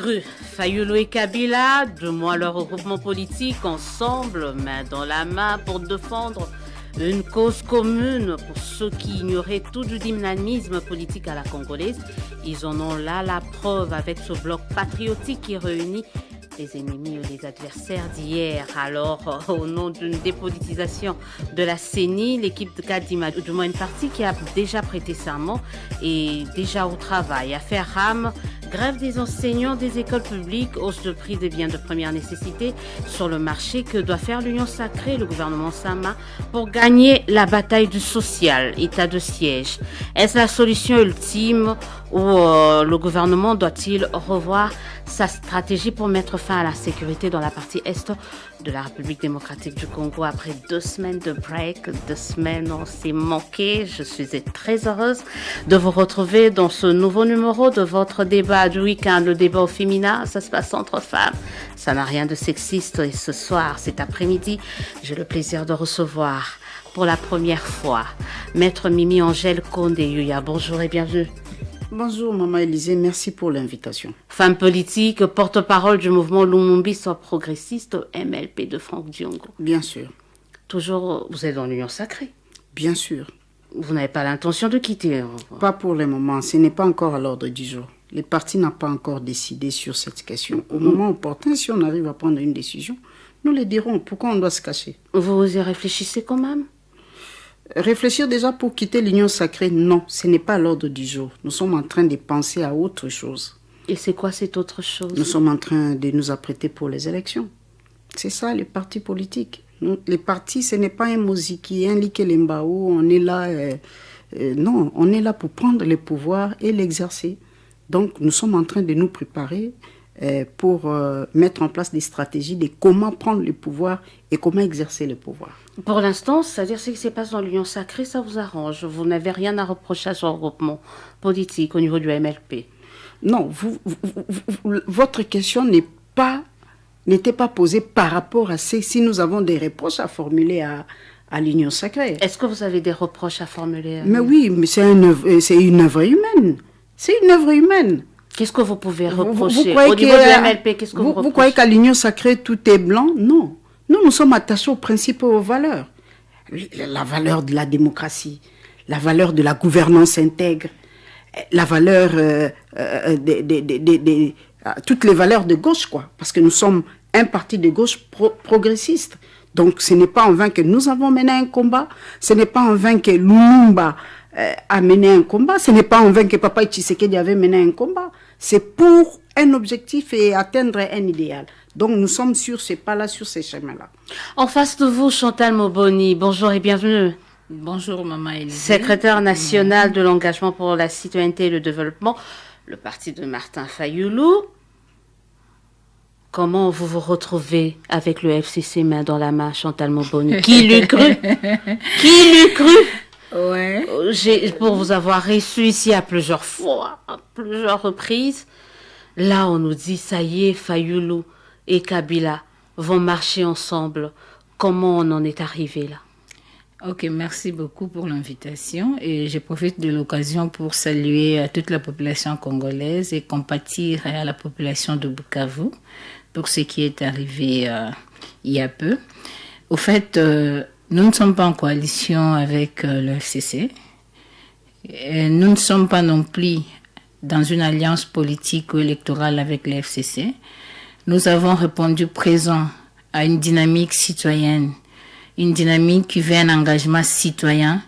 cru. Fayulu et Kabila, de moins leur regroupement politique, ensemble, main dans la main, pour défendre une cause commune pour ceux qui ignoraient tout du dynamisme politique à la congolaise. Ils en ont là la preuve avec ce bloc patriotique qui réunit les ennemis et les adversaires d'hier. Alors, au nom d'une dépolitisation de la CENI, l'équipe de Kadima, du moins une partie qui a déjà prêté serment, est déjà au travail à faire rame. Grève des enseignants des écoles publiques, hausse de prix des biens de première nécessité sur le marché. Que doit faire l'Union sacrée, le gouvernement Sama, pour gagner la bataille du social, état de siège? Est-ce la solution ultime ou le gouvernement doit-il revoir sa stratégie pour mettre fin à la sécurité dans la partie est de la République démocratique du Congo après 2 semaines de break, 2 semaines on s'est manqué. Je suis très heureuse de vous retrouver dans ce nouveau numéro de votre débat du week-end, le débat au féminin. Ça se passe entre femmes, ça n'a rien de sexiste. Et ce soir, cet après-midi, j'ai le plaisir de recevoir pour la première fois Maître Mimi Angèle Condé-Yuya. Bonjour et bienvenue. Bonjour Maman Élisée, merci pour l'invitation. Femme politique, porte-parole du mouvement Lumumbi soit progressiste, MLP de Franck Diongo. Bien sûr. Toujours, vous êtes dans l'Union sacrée? Bien sûr. Vous n'avez pas l'intention de quitter? Pas pour le moment, ce n'est pas encore à l'ordre du jour. Les partis n'ont pas encore décidé sur cette question. Au moment opportun, si on arrive à prendre une décision, nous le dirons. Pourquoi on doit se cacher? Vous y réfléchissez quand même? Réfléchir déjà pour quitter l'Union sacrée, non, ce n'est pas à l'ordre du jour. Nous sommes en train de penser à autre chose. Et c'est quoi cette autre chose? Nous sommes en train de nous apprêter pour les élections. C'est ça, les partis politiques. Les partis, ce n'est pas un moziki, un likelembao, on est là... non, on est là pour prendre le pouvoir et l'exercer. Donc, nous sommes en train de nous préparer pour mettre en place des stratégies de comment prendre le pouvoir et comment exercer le pouvoir. Pour l'instant, c'est-à-dire ce qui se passe dans l'Union sacrée, ça vous arrange? Vous n'avez rien à reprocher à ce regroupement politique au niveau du MLP? Non, votre question n'était pas posée par rapport à si nous avons des reproches à formuler à l'Union sacrée. Est-ce que vous avez des reproches à formuler? Mais oui, mais c'est une œuvre humaine. C'est une œuvre humaine. Qu'est-ce que vous pouvez reprocher au niveau du MLP? Qu'est-ce que vous reprochez? Vous croyez qu'à l'Union sacrée, tout est blanc? Non. Nous sommes attachés aux principes et aux valeurs. La valeur de la démocratie, la valeur de la gouvernance intègre, la valeur toutes les valeurs de gauche, quoi. Parce que nous sommes un parti de gauche progressiste. Donc ce n'est pas en vain que nous avons mené un combat, ce n'est pas en vain que Lumumba a mené un combat, ce n'est pas en vain que Papa Tshisekedi avait mené un combat. C'est pour un objectif et atteindre un idéal. Donc nous sommes sur ces pas-là, sur ces chemins-là. En face de vous, Chantal Moboni, bonjour et bienvenue. Bonjour Maman Élisée. Secrétaire national de l'engagement pour la citoyenneté et le développement, le parti de Martin Fayulu. Comment vous vous retrouvez avec le FCC main dans la main, Chantal Moboni? Qui l'eût cru? Qui l'eût cru? Ouais. Pour vous avoir reçu ici à plusieurs fois, à plusieurs reprises, là on nous dit ça y est, Fayulu et Kabila vont marcher ensemble. Comment on en est arrivé là? Ok, merci beaucoup pour l'invitation et je profite de l'occasion pour saluer toute la population congolaise et compatir à la population de Bukavu pour ce qui est arrivé il y a peu. Au fait, nous ne sommes pas en coalition avec le FCC. Et nous ne sommes pas non plus dans une alliance politique ou électorale avec le FCC. Nous avons répondu présent à une dynamique citoyenne, une dynamique qui veut un engagement citoyen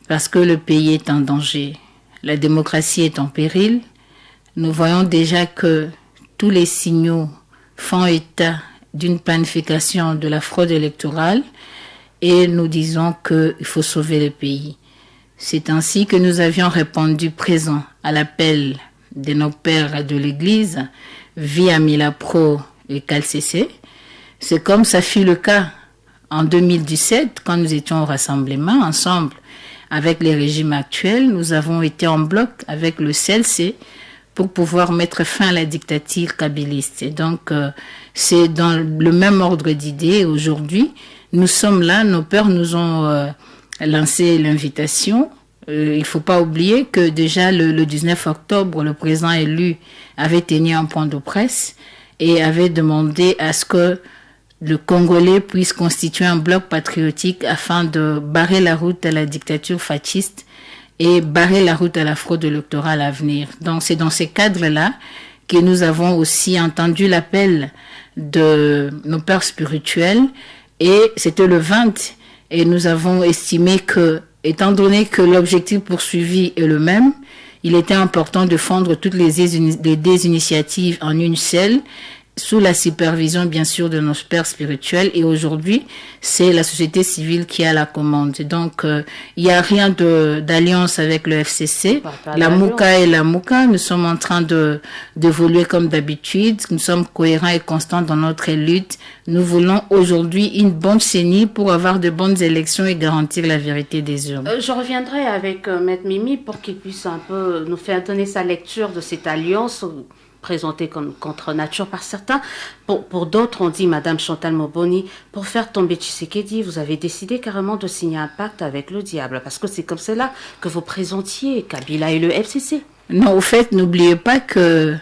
parce que le pays est en danger. La démocratie est en péril. Nous voyons déjà que tous les signaux font état d'une planification de la fraude électorale et nous disons qu'il faut sauver le pays. C'est ainsi que nous avions répondu présent à l'appel de nos pères de l'Église via Milapro et CalCC. C'est comme ça fut le cas en 2017 quand nous étions au rassemblement ensemble avec les régimes actuels. Nous avons été en bloc avec le CLC pour pouvoir mettre fin à la dictature kabyliste. Et donc, c'est dans le même ordre d'idées aujourd'hui. Nous sommes là, nos pères nous ont lancé l'invitation il faut pas oublier que déjà le 19 octobre, le président élu avait tenu un point de presse et avait demandé à ce que le Congolais puisse constituer un bloc patriotique afin de barrer la route à la dictature fasciste et barrer la route à la fraude électorale à venir. Donc c'est dans ces cadres-là que nous avons aussi entendu l'appel de nos pères spirituels et c'était le 20 et nous avons estimé que, étant donné que l'objectif poursuivi est le même, il était important de fondre toutes les initiatives en une seule, sous la supervision bien sûr de nos pères spirituels et aujourd'hui c'est la société civile qui a la commande. Donc il n'y a rien d'alliance avec le FCC, la MOUCA et la MOUCA, nous sommes en train d'évoluer comme d'habitude, nous sommes cohérents et constants dans notre lutte. Nous voulons aujourd'hui une bonne CENI pour avoir de bonnes élections et garantir la vérité des urnes. Je reviendrai avec Maître Mimi pour qu'il puisse un peu nous faire donner sa lecture de cette alliance présentée comme contre nature par certains. Pour d'autres, on dit, Madame Chantal Moboni, pour faire tomber Tshisekedi, vous avez décidé carrément de signer un pacte avec le diable, parce que c'est comme cela que vous présentiez Kabila et le FCC. Non, au fait, n'oubliez pas que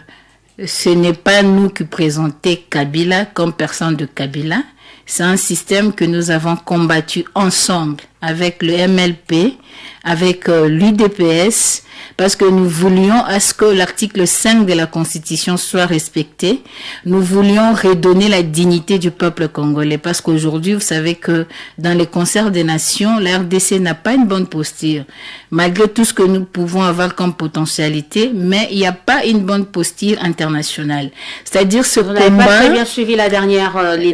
ce n'est pas nous qui présentons Kabila comme personne de Kabila. C'est un système que nous avons combattu ensemble avec le MLP, avec l'UDPS, parce que nous voulions à ce que l'article 5 de la Constitution soit respecté. Nous voulions redonner la dignité du peuple congolais, parce qu'aujourd'hui, vous savez que dans les concerts des nations, la RDC n'a pas une bonne posture, malgré tout ce que nous pouvons avoir comme potentialité, mais il n'y a pas une bonne posture internationale. C'est-à-dire ce combat... Vous n'avez pas très bien suivi les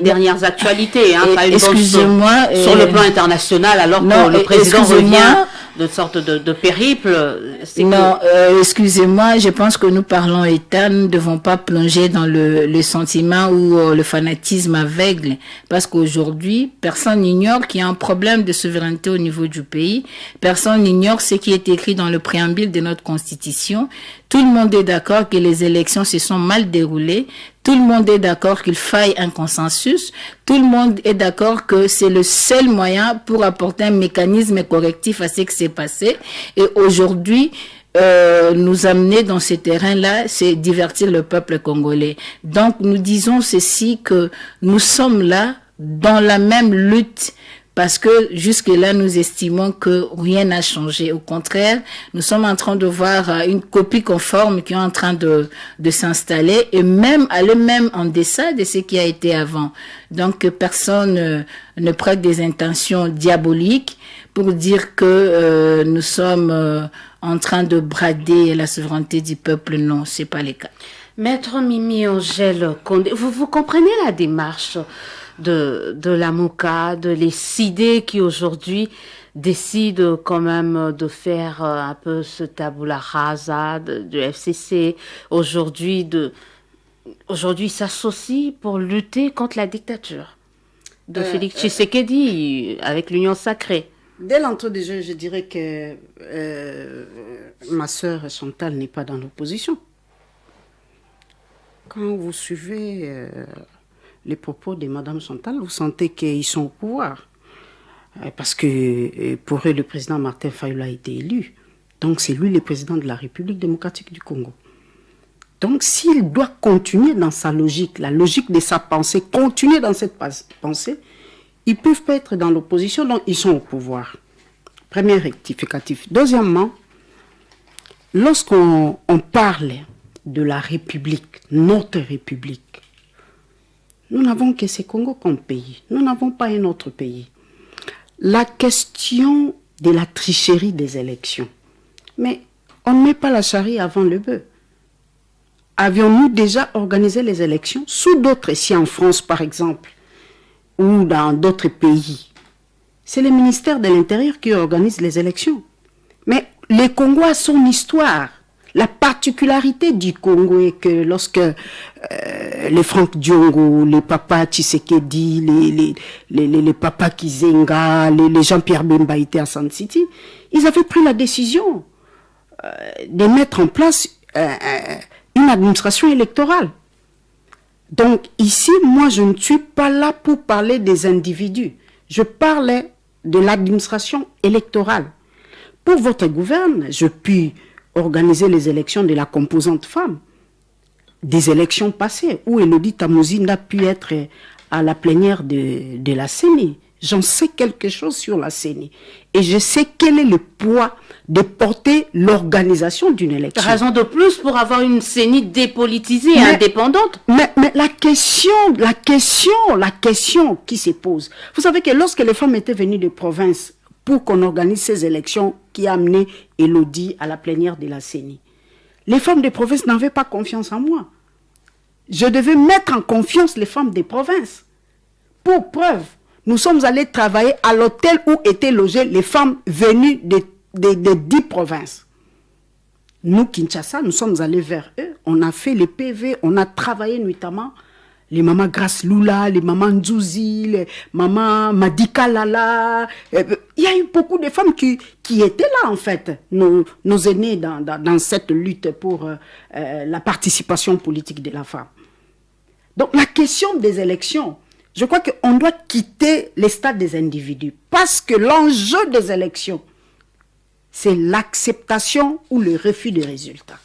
dernières actualités, hein, pas une excusez-moi, sur le plan international, alors que le président revient de sorte de périple. Non, excusez-moi, je pense que nous parlons État, nous ne devons pas plonger dans le sentiment ou le fanatisme aveugle, parce qu'aujourd'hui, personne n'ignore qu'il y a un problème de souveraineté au niveau du pays, personne n'ignore ce qui est écrit dans le préambule de notre Constitution. Tout le monde est d'accord que les élections se sont mal déroulées. Tout le monde est d'accord qu'il faille un consensus. Tout le monde est d'accord que c'est le seul moyen pour apporter un mécanisme correctif à ce qui s'est passé. Et aujourd'hui, nous amener dans ces terrains-là, c'est divertir le peuple congolais. Donc, nous disons ceci, que nous sommes là dans la même lutte, parce que jusque-là, nous estimons que rien n'a changé. Au contraire, nous sommes en train de voir une copie conforme qui est en train de s'installer et même aller même en deçà de ce qui a été avant. Donc, que personne ne prête des intentions diaboliques pour dire que nous sommes en train de brader la souveraineté du peuple. Non, c'est pas le cas. Maître Mimi Angèle Condé, vous comprenez la démarche de la MOUCA, de les idées qui aujourd'hui décident quand même de faire un peu ce tabula rasa du FCC, aujourd'hui s'associent pour lutter contre la dictature de Félix Tshisekedi avec l'Union sacrée. Dès l'entrée du jeu, je dirais que ma sœur Chantal n'est pas dans l'opposition. Quand vous suivez les propos de Madame Chantal, vous sentez qu'ils sont au pouvoir. Parce que pour eux, le président Martin Fayulu a été élu. Donc c'est lui le président de la République démocratique du Congo. Donc s'il doit continuer dans sa logique, la logique de sa pensée, continuer dans cette pensée, ils ne peuvent pas être dans l'opposition, donc ils sont au pouvoir. Premier rectificatif. Deuxièmement, lorsqu'on parle de la République, notre République, nous n'avons que ce Congo comme pays. Nous n'avons pas un autre pays. La question de la tricherie des élections. Mais on ne met pas la charrue avant le bœuf. Avions-nous déjà organisé les élections sous d'autres, ici en France par exemple, ou dans d'autres pays? C'est le ministère de l'Intérieur qui organise les élections. Mais le Congo a son histoire. La particularité du Congo est que lorsque les Franck Diongo, les papas Tshisekedi, les papas Kizenga, les Jean-Pierre Bemba étaient à Sun City, ils avaient pris la décision de mettre en place une administration électorale. Donc ici, moi, je ne suis pas là pour parler des individus. Je parlais de l'administration électorale. Pour votre gouverne, je puis organiser les élections de la composante femme, des élections passées, où Elodie Tamouzi n'a pu être à la plénière de la CENI. J'en sais quelque chose sur la CENI. Et je sais quel est le poids de porter l'organisation d'une élection. Raison de plus pour avoir une CENI dépolitisée et indépendante. Mais la question qui se pose. Vous savez que lorsque les femmes étaient venues de province pour qu'on organise ces élections qui a amené Elodie à la plénière de la CENI, les femmes de province n'avaient pas confiance en moi. Je devais mettre en confiance les femmes des provinces. Pour preuve, nous sommes allés travailler à l'hôtel où étaient logées les femmes venues des 10 provinces. Nous, Kinshasa, nous sommes allés vers eux. On a fait les PV, on a travaillé notamment les mamans Grace Lula, les mamans Nzouzi, les mamans Madika Lala. Il y a eu beaucoup de femmes qui étaient là, en fait, nos aînés dans cette lutte pour la participation politique de la femme. Donc, la question des élections, je crois qu'on doit quitter les stades des individus. Parce que l'enjeu des élections, c'est l'acceptation ou le refus des résultats.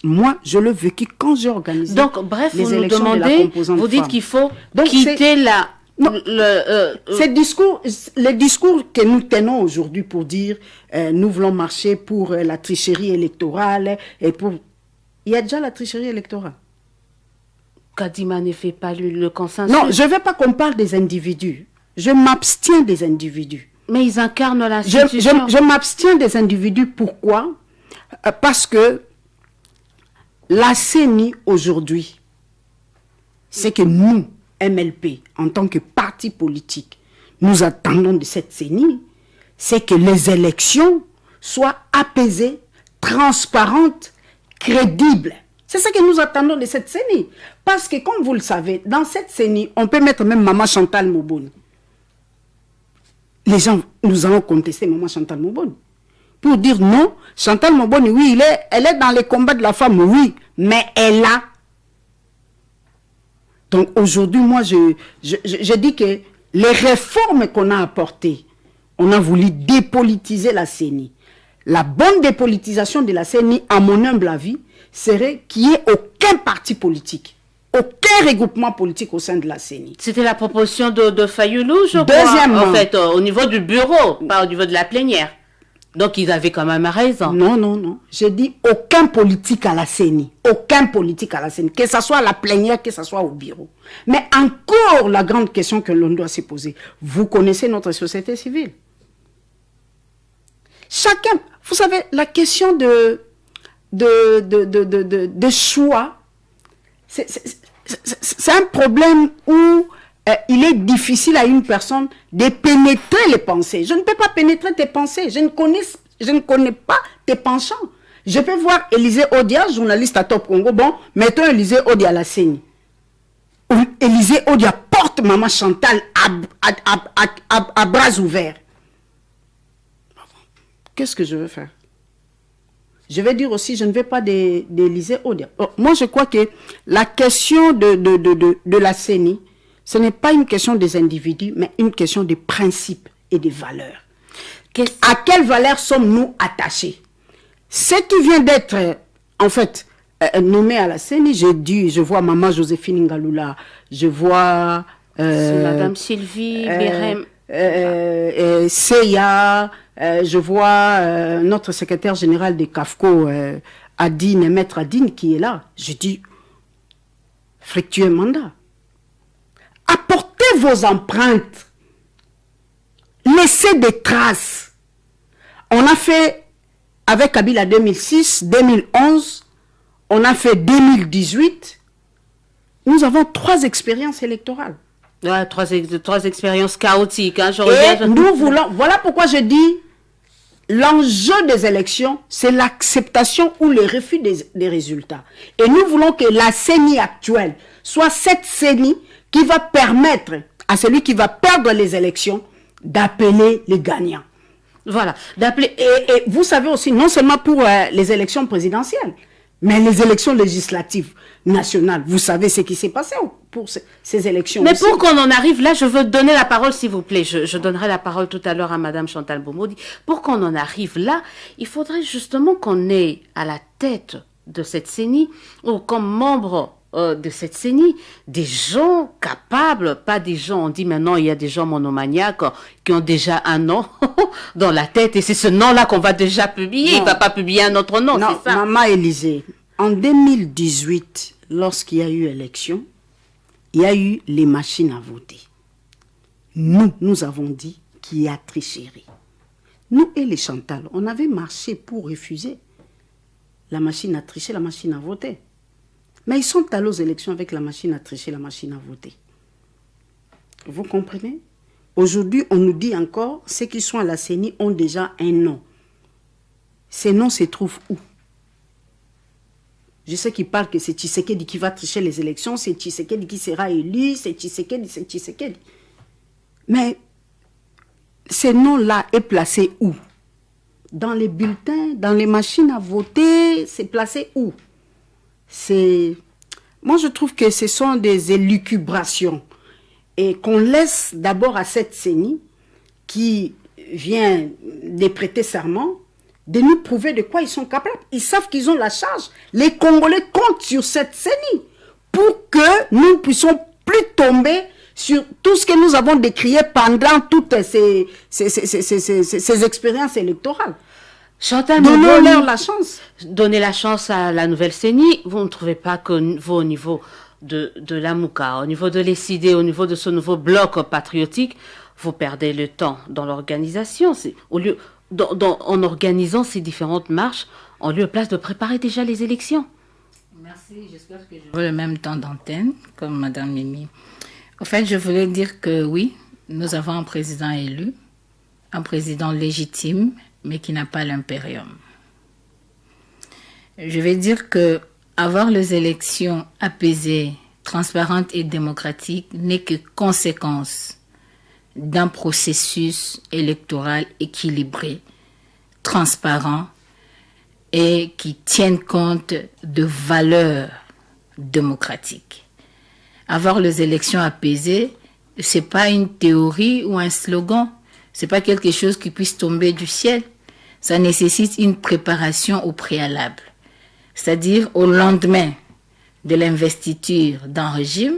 Moi, je l'ai vécu quand j'ai organisé donc, bref, les vous nous élections demandez, de la composante vous dites femme. qu'il faut Donc, quitter les discours que nous tenons aujourd'hui pour dire nous voulons marcher pour la tricherie électorale et pour... Il y a déjà la tricherie électorale. Kadima ne fait pas le consensus. Non, je ne veux pas qu'on parle des individus. Je m'abstiens des individus. Mais ils incarnent l'institution. Je m'abstiens des individus. Pourquoi? Parce que la CENI aujourd'hui, c'est que nous, MLP, en tant que parti politique, nous attendons de cette CENI, c'est que les élections soient apaisées, transparentes, crédibles. C'est ce que nous attendons de cette CENI. Parce que, comme vous le savez, dans cette CENI, on peut mettre même Maman Chantal Moboni. Les gens, nous allons contester Maman Chantal Moboni. Pour dire non, Chantal Moboni, oui, elle est dans les combats de la femme, oui, mais elle a. Donc aujourd'hui, moi, je dis que les réformes qu'on a apportées, on a voulu dépolitiser la CENI. La bonne dépolitisation de la CENI, à mon humble avis, serait qu'il n'y ait aucun parti politique, aucun regroupement politique au sein de la CENI. C'était la proposition de Fayoulou, je crois. Deuxièmement, en fait, au niveau du bureau, pas au niveau de la plénière. Donc, ils avaient quand même raison. Non. J'ai dit aucun politique à la CENI. Aucun politique à la CENI. Que ce soit à la plénière, que ce soit au bureau. Mais encore la grande question que l'on doit se poser. Vous connaissez notre société civile. Chacun, vous savez, la question de choix, c'est un problème où il est difficile à une personne de pénétrer les pensées. Je ne peux pas pénétrer tes pensées. Je ne connais pas tes penchants. Je peux voir Élisée Odia, journaliste à Top Congo. Bon, mettons Élisée Odia à la CENI. Élisée Odia porte Maman Chantal à bras ouverts. Qu'est-ce que je veux faire? Je vais dire aussi, je ne vais pas d'Élisée Odia. Moi, je crois que la question de la CENI, ce n'est pas une question des individus, mais une question de principes et de valeurs. À quelles valeurs sommes-nous attachés? Ce qui vient d'être, en fait, nommé à la CENI, je vois Maman Joséphine Ngaloula, je vois... Madame Sylvie Berem. Seya, je vois notre secrétaire général de CAFCO, Adine, Maître Adine, qui est là. Je dis, fructueux mandat. Apportez vos empreintes. Laissez des traces. On a fait, avec Kabila 2006, 2011, on a fait 2018. Nous avons 3 expériences électorales. Ouais, trois expériences chaotiques. Hein, et nous voulons, voilà pourquoi je dis, l'enjeu des élections, c'est l'acceptation ou le refus des résultats. Et nous voulons que la CENI actuelle soit cette CENI qui va permettre à celui qui va perdre les élections d'appeler les gagnants. Voilà, d'appeler. Et vous savez aussi, non seulement pour les élections présidentielles, Mais les élections législatives nationales, vous savez ce qui s'est passé pour ces élections. Mais aussi. pour qu'on en arrive là, je veux donner la parole, s'il vous plaît. Je donnerai la parole tout à l'heure à Madame Chantal Boumodi. Pour qu'on en arrive là, il faudrait justement qu'on ait à la tête de cette CENI, ou comme membre de cette CENI, des gens capables, pas des gens, on dit maintenant il y a des gens monomaniaques qui ont déjà un nom dans la tête, et c'est ce nom-là qu'on va déjà publier, il ne va pas publier un autre nom, non, c'est ça. Maman Élisée, en 2018, lorsqu'il y a eu élection, il y a eu les machines à voter. Nous avons dit qu'il y a tricherie. Nous et les Chantal, on avait marché pour refuser la machine à tricher, la machine à voter. Mais ils sont allés aux élections avec la machine à tricher, la machine à voter. Vous comprenez? Aujourd'hui, on nous dit encore, ceux qui sont à la CENI ont déjà un nom. Ces noms se trouvent où? Je sais qu'ils parlent que c'est Tshisekedi qui va tricher les élections, c'est Tshisekedi qui sera élu, c'est Tshisekedi, c'est Tshisekedi. Mais ces noms-là est placé où? Dans les bulletins, dans les machines à voter, c'est placé où? Moi, je trouve que ce sont des élucubrations et qu'on laisse d'abord à cette CENI qui vient de prêter serment de nous prouver de quoi ils sont capables. Ils savent qu'ils ont la charge. Les Congolais comptent sur cette CENI pour que nous ne puissions plus tomber sur tout ce que nous avons décrié pendant toutes ces expériences électorales. Chantal, donnons-leur la chance. Donnez la chance à la nouvelle CENI. Vous ne trouvez pas que vous, au niveau de la MOUCA, au niveau de l'ECID, au niveau de ce nouveau bloc patriotique, vous perdez le temps dans l'organisation. Au lieu, en organisant ces différentes marches, en lieu et place de préparer déjà les élections. Merci, j'espère que j'aurai le même temps d'antenne comme Madame Mimi. En fait, je voulais dire que oui, nous avons un président élu, un président légitime, mais qui n'a pas l'impérium. Je vais dire que avoir les élections apaisées, transparentes et démocratiques n'est que conséquence d'un processus électoral équilibré, transparent et qui tienne compte de valeurs démocratiques. Avoir les élections apaisées, c'est pas une théorie ou un slogan, c'est pas quelque chose qui puisse tomber du ciel. Ça nécessite une préparation au préalable, c'est-à-dire au lendemain de l'investiture d'un régime,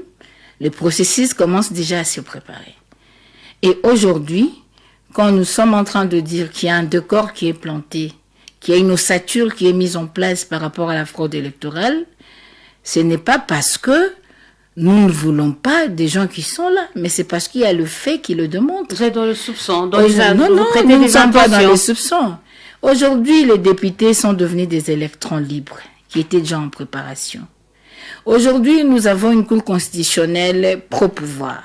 le processus commence déjà à se préparer. Et aujourd'hui, quand nous sommes en train de dire qu'il y a un décor qui est planté, qu'il y a une ossature qui est mise en place par rapport à la fraude électorale, ce n'est pas parce que nous ne voulons pas des gens qui sont là, mais c'est parce qu'il y a le fait qui le démontre. Vous êtes dans le soupçon, non, nous ne sommes pas dans le soupçon. Aujourd'hui, les députés sont devenus des électrons libres, qui étaient déjà en préparation. Aujourd'hui, nous avons une cour constitutionnelle pro-pouvoir,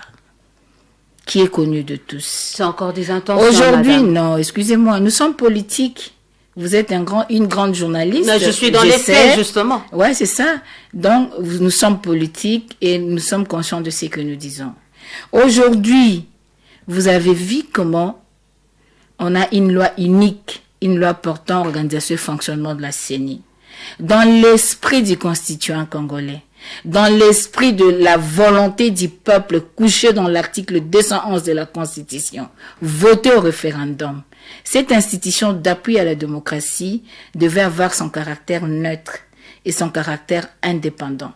qui est connue de tous. C'est encore des intentions, aujourd'hui, madame. Non, excusez-moi, nous sommes politiques. Vous êtes une grande journaliste. Non, je suis dans les faits, justement. Ouais, c'est ça. Donc, nous sommes politiques et nous sommes conscients de ce que nous disons. Aujourd'hui, vous avez vu comment on a une loi unique, une loi portant organisation et fonctionnement de la CENI. Dans l'esprit du constituant congolais, dans l'esprit de la volonté du peuple couché dans l'article 211 de la Constitution, voter au référendum. Cette institution d'appui à la démocratie devait avoir son caractère neutre et son caractère indépendant.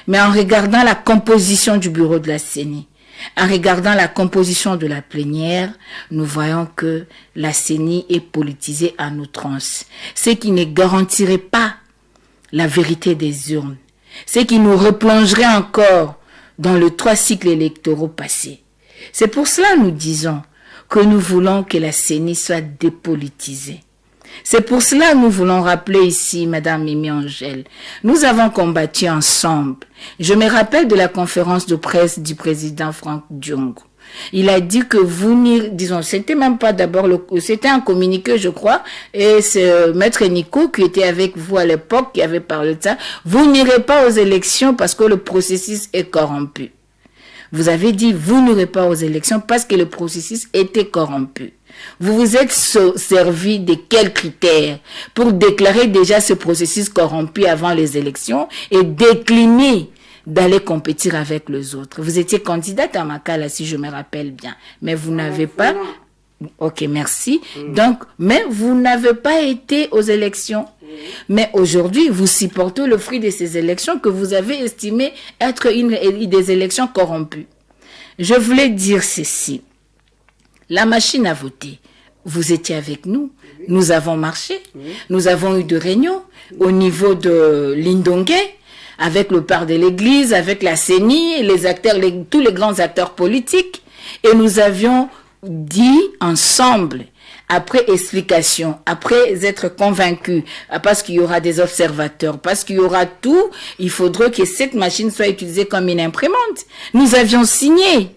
Mais en regardant la composition du bureau de la CENI, en regardant la composition de la plénière, nous voyons que la CENI est politisée à outrance, ce qui ne garantirait pas la vérité des urnes, ce qui nous replongerait encore dans les 3 cycles électoraux passés. C'est pour cela que nous disons que nous voulons que la CENI soit dépolitisée. C'est pour cela que nous voulons rappeler ici, Madame Mimi Angèle, nous avons combattu ensemble. Je me rappelle de la conférence de presse du président Franck Diongo. Il a dit que c'était même pas d'abord c'était un communiqué, je crois, et c'est Maître Nico qui était avec vous à l'époque, qui avait parlé de ça. Vous n'irez pas aux élections parce que le processus est corrompu. Vous avez dit, vous n'irez pas aux élections parce que le processus était corrompu. Vous vous êtes servi de quels critères pour déclarer déjà ce processus corrompu avant les élections et décliner d'aller compétir avec les autres? Vous étiez candidate à Makala, si je me rappelle bien, mais vous n'avez pas... Ok, merci. Donc, mais vous n'avez pas été aux élections. Mais aujourd'hui, vous supportez le fruit de ces élections que vous avez estimé être des élections corrompues. Je voulais dire ceci. La machine à voter, vous étiez avec nous. Nous avons marché. Nous avons eu des réunions au niveau de Lindongue, avec le père de l'église, avec la CENI, les acteurs, tous les grands acteurs politiques. Et nous avions dit ensemble, après explication, après être convaincus, parce qu'il y aura des observateurs, parce qu'il y aura tout, il faudrait que cette machine soit utilisée comme une imprimante. Nous avions signé.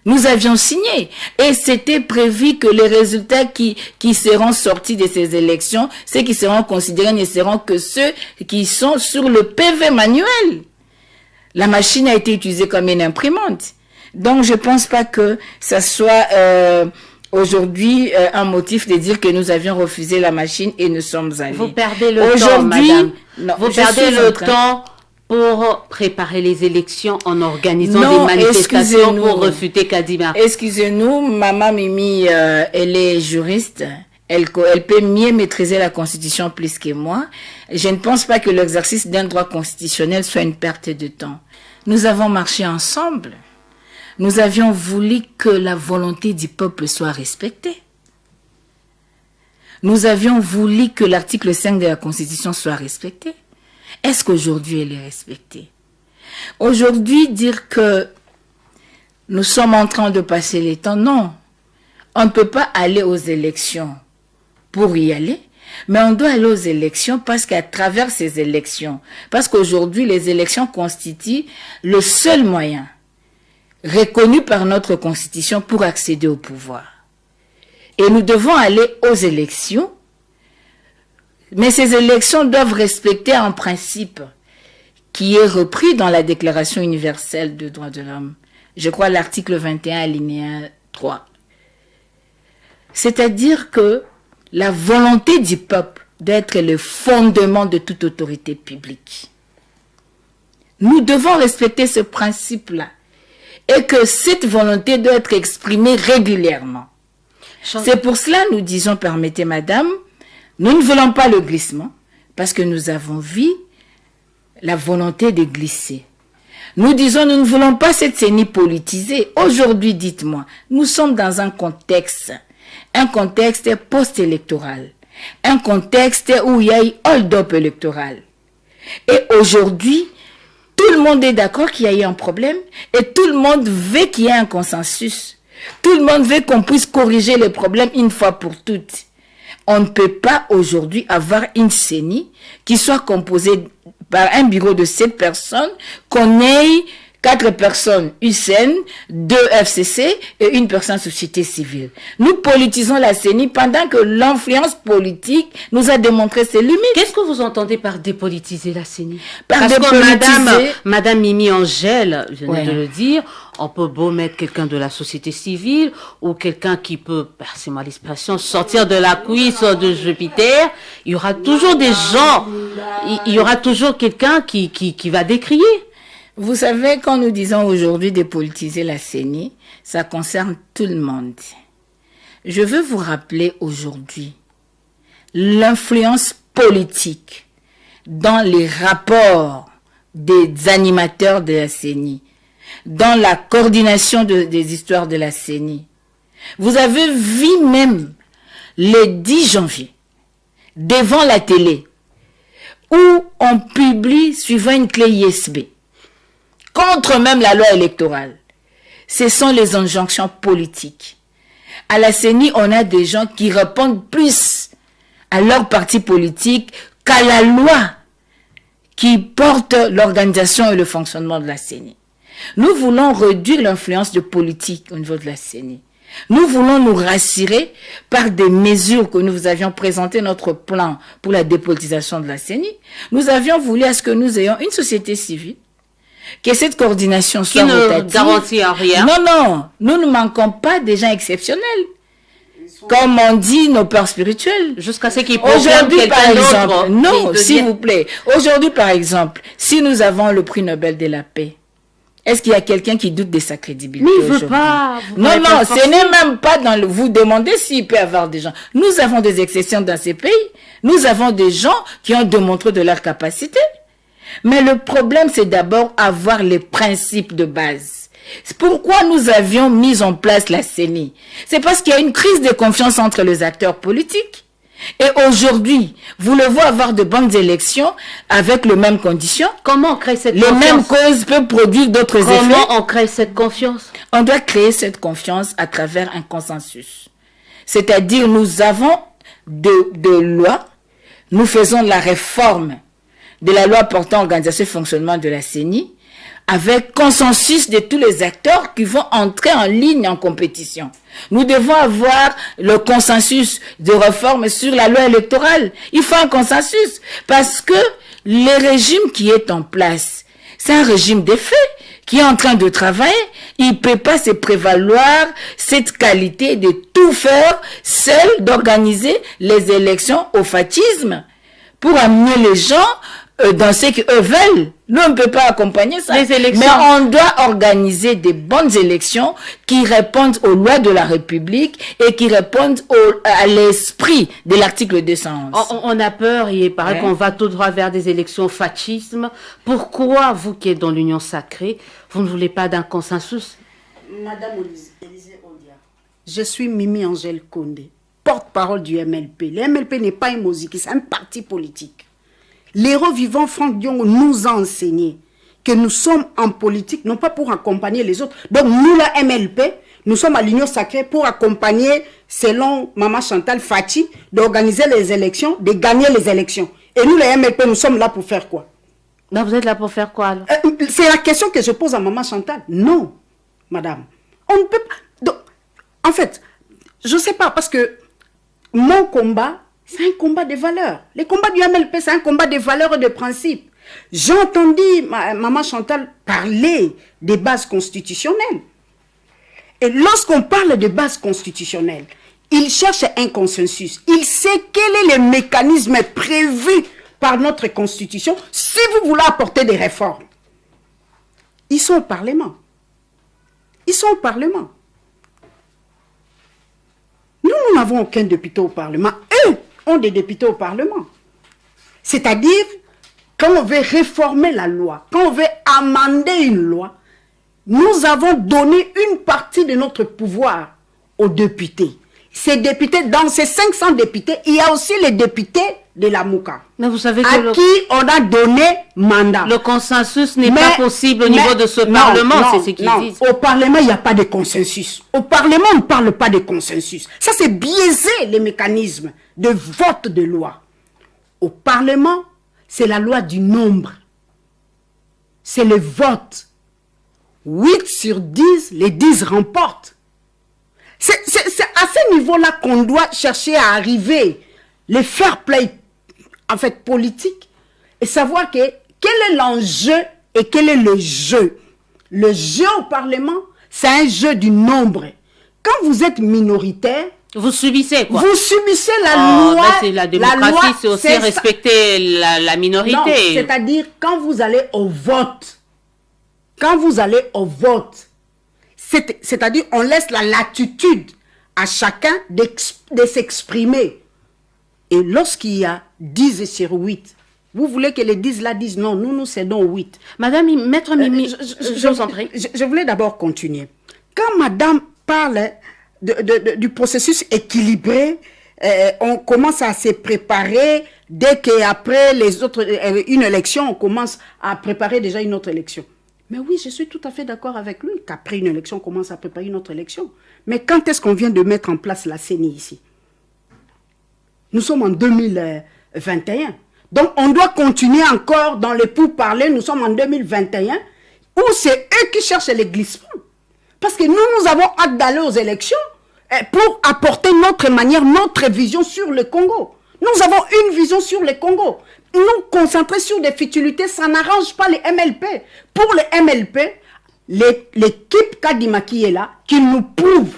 Et c'était prévu que les résultats qui seront sortis de ces élections, ceux qui seront considérés ne seront que ceux qui sont sur le PV manuel. La machine a été utilisée comme une imprimante. Donc, je pense pas que ça soit aujourd'hui un motif de dire que nous avions refusé la machine et nous sommes allés. Vous perdez le temps, madame. Non, vous perdez le temps pour préparer les élections en organisant des manifestations pour refuter Kadima. Excusez-nous, Maman Mimi, elle est juriste. Elle peut mieux maîtriser la Constitution plus que moi. Je ne pense pas que l'exercice d'un droit constitutionnel soit une perte de temps. Nous avons marché ensemble. Nous avions voulu que la volonté du peuple soit respectée. Nous avions voulu que l'article 5 de la Constitution soit respecté. Est-ce qu'aujourd'hui elle est respectée? Aujourd'hui, dire que nous sommes en train de passer les temps, non. On ne peut pas aller aux élections pour y aller, mais on doit aller aux élections parce qu'à travers ces élections, parce qu'aujourd'hui les élections constituent le seul moyen reconnu par notre Constitution pour accéder au pouvoir. Et nous devons aller aux élections, mais ces élections doivent respecter un principe qui est repris dans la Déclaration universelle des droits de l'homme. Je crois l'article 21, alinéa 3. C'est-à-dire que la volonté du peuple doit être le fondement de toute autorité publique. Nous devons respecter ce principe-là. Et que cette volonté doit être exprimée régulièrement. C'est pour cela nous disons, permettez madame, nous ne voulons pas le glissement, parce que nous avons vu la volonté de glisser. Nous disons, nous ne voulons pas cette CENI politisée. Aujourd'hui, dites-moi, nous sommes dans un contexte post-électoral, un contexte où il y a eu hold-up électoral. Et aujourd'hui, tout le monde est d'accord qu'il y a eu un problème et tout le monde veut qu'il y ait un consensus. Tout le monde veut qu'on puisse corriger les problèmes une fois pour toutes. On ne peut pas aujourd'hui avoir une CENI qui soit composée par un bureau de 7 personnes, qu'on ait 4 personnes UCN, 2 FCC et une personne société civile. Nous politisons la CENI pendant que l'influence politique nous a démontré ses limites. Qu'est-ce que vous entendez par dépolitiser la CENI? Parce que Madame Mimi Angèle vient de le dire, on peut beau mettre quelqu'un de la société civile ou quelqu'un qui peut, passez-moi l'expression, sortir de la cuisse de Jupiter, il y aura toujours des gens, il y aura toujours quelqu'un qui va décrier. Vous savez, quand nous disons aujourd'hui dépolitiser la CENI, ça concerne tout le monde. Je veux vous rappeler aujourd'hui l'influence politique dans les rapports des animateurs de la CENI, dans la coordination des histoires de la CENI. Vous avez vu même le 10 janvier, devant la télé, où on publie suivant une clé ISB, contre même la loi électorale. Ce sont les injonctions politiques. À la CENI, on a des gens qui répondent plus à leur parti politique qu'à la loi qui porte l'organisation et le fonctionnement de la CENI. Nous voulons réduire l'influence de politique au niveau de la CENI. Nous voulons nous rassurer par des mesures que nous vous avions présenté notre plan pour la dépolitisation de la CENI. Nous avions voulu à ce que nous ayons une société civile, que cette coordination soit rotative. Qui ne garantit à rien. Non, nous ne manquons pas des gens exceptionnels. comme on dit, nos pères spirituels. Jusqu'à ce qu'ils proclament Aujourd'hui, par quelqu'un exemple, d'autre. non, s'il vous plaît. Aujourd'hui, par exemple, si nous avons le prix Nobel de la paix, est-ce qu'il y a quelqu'un qui doute de sa crédibilité Mais il veut aujourd'hui? pas. Non, ce n'est même pas dans le... Vous demandez s'il peut y avoir des gens. Nous avons des exceptions dans ces pays. Nous avons des gens qui ont démontré de leur capacité. Mais le problème, c'est d'abord avoir les principes de base. C'est pourquoi nous avions mis en place la CENI. C'est parce qu'il y a une crise de confiance entre les acteurs politiques. Et aujourd'hui, voulez-vous avoir de bonnes élections avec les mêmes conditions? Comment on crée cette Les confiance? mêmes causes peuvent produire d'autres effets. Comment on crée cette confiance? On doit créer cette confiance à travers un consensus. C'est-à-dire, nous avons de lois, nous faisons la réforme de la loi portant organisation et fonctionnement de la CENI, avec consensus de tous les acteurs qui vont entrer en ligne en compétition. Nous devons avoir le consensus de réforme sur la loi électorale. Il faut un consensus parce que le régime qui est en place, c'est un régime des faits qui est en train de travailler. Il ne peut pas se prévaloir cette qualité de tout faire seul, d'organiser les élections au fatisme pour amener les gens dans ce qu'eux veulent. Nous, on ne peut pas accompagner ça. Les élections. Mais on doit organiser des bonnes élections qui répondent aux lois de la République et qui répondent à l'esprit de l'article 211. On a peur, il paraît qu'on va tout droit vers des élections fascisme. Pourquoi, vous qui êtes dans l'Union sacrée, vous ne voulez pas d'un consensus? Madame Élisée Ondia, je suis Mimi Angèle Condé, porte-parole du MLP. Le MLP n'est pas un mosiki, c'est un parti politique. L'héros vivant Franck Diongo nous a enseigné que nous sommes en politique, non pas pour accompagner les autres. Donc nous, la MLP, nous sommes à l'Union sacrée pour accompagner, selon Maman Chantal Fati, d'organiser les élections, de gagner les élections. Et nous, les MLP, nous sommes là pour faire quoi? Ben, vous êtes là pour faire quoi alors? C'est la question que je pose à Maman Chantal. Non, madame. On ne peut pas... Donc, en fait, je ne sais pas, parce que mon combat, c'est un combat de valeurs. Les combats du MLP, c'est un combat de valeurs et de principes. J'ai entendu Maman Chantal parler des bases constitutionnelles. Et lorsqu'on parle de bases constitutionnelles, il cherche un consensus. Il sait quel est le mécanisme prévu par notre constitution si vous voulez apporter des réformes. Ils sont au Parlement. Ils sont au Parlement. Nous n'avons aucun député au Parlement. Eux ont des députés au Parlement. C'est-à-dire, quand on veut réformer la loi, quand on veut amender une loi, nous avons donné une partie de notre pouvoir aux députés. Ces députés, dans ces 500 députés, il y a aussi les députés de la Mouka. Mais vous savez à que qui on a donné mandat. le consensus n'est pas possible au niveau de ce Parlement, c'est ce qu'ils disent. Au Parlement, il n'y a pas de consensus. Au Parlement, on ne parle pas de consensus. Ça, c'est biaiser les mécanismes de vote de loi. Au Parlement, c'est la loi du nombre. C'est le vote. 8 sur 10, les 10 remportent. C'est à ce niveau-là qu'on doit chercher à arriver, les fair play, en fait, politique, et savoir quel est l'enjeu et quel est le jeu. Le jeu au Parlement, c'est un jeu du nombre. Quand vous êtes minoritaire, vous subissez quoi? Vous subissez la loi. C'est la démocratie, c'est aussi respecter la minorité. Non, c'est-à-dire quand vous allez au vote, c'est-à-dire on laisse la latitude à chacun de s'exprimer. Et lorsqu'il y a 10 sur 8, vous voulez que les 10 là disent non, nous cédons 8. Madame, Maître Mimi, je vous en prie. Je voulais d'abord continuer. Quand madame parle du processus équilibré, on commence à se préparer dès qu'après une élection, on commence à préparer déjà une autre élection. Mais oui, je suis tout à fait d'accord avec lui qu'après une élection, on commence à préparer une autre élection. Mais quand est-ce qu'on vient de mettre en place la CENI ici? Nous sommes en 2021. Donc, on doit continuer encore dans les pourparlers. Nous sommes en 2021 où c'est eux qui cherchent les glissements. Parce que nous avons hâte d'aller aux élections pour apporter notre manière, notre vision sur le Congo. Nous avons une vision sur le Congo. Nous concentrer sur des futilités, ça n'arrange pas les MLP. Pour les MLP, l'équipe Kadima qui est là, qui nous prouve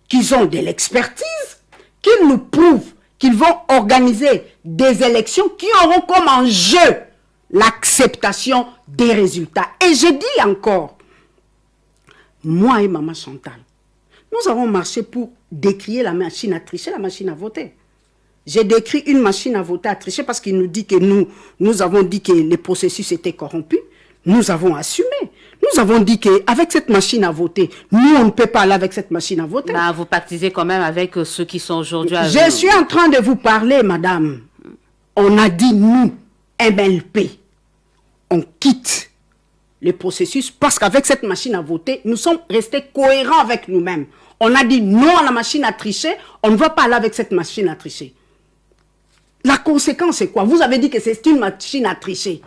qu'ils ont de l'expertise, qu'ils nous prouvent qu'ils vont organiser des élections qui auront comme enjeu l'acceptation des résultats. Et je dis encore, moi et Maman Chantal, nous avons marché pour décrier la machine à tricher, la machine à voter. J'ai décrit une machine à voter à tricher parce qu'il nous dit que nous avons dit que les processus étaient corrompus. Nous avons assumé. Nous avons dit qu'avec cette machine à voter, nous, on ne peut pas aller avec cette machine à voter. Bah, vous pactisez quand même avec ceux qui sont aujourd'hui à Je suis en train de vous parler, madame. On a dit, nous, MLP, on quitte le processus parce qu'avec cette machine à voter, nous sommes restés cohérents avec nous-mêmes. On a dit non à la machine à tricher, on ne va pas aller avec cette machine à tricher. La conséquence, c'est quoi? Vous avez dit que c'est une machine à tricher.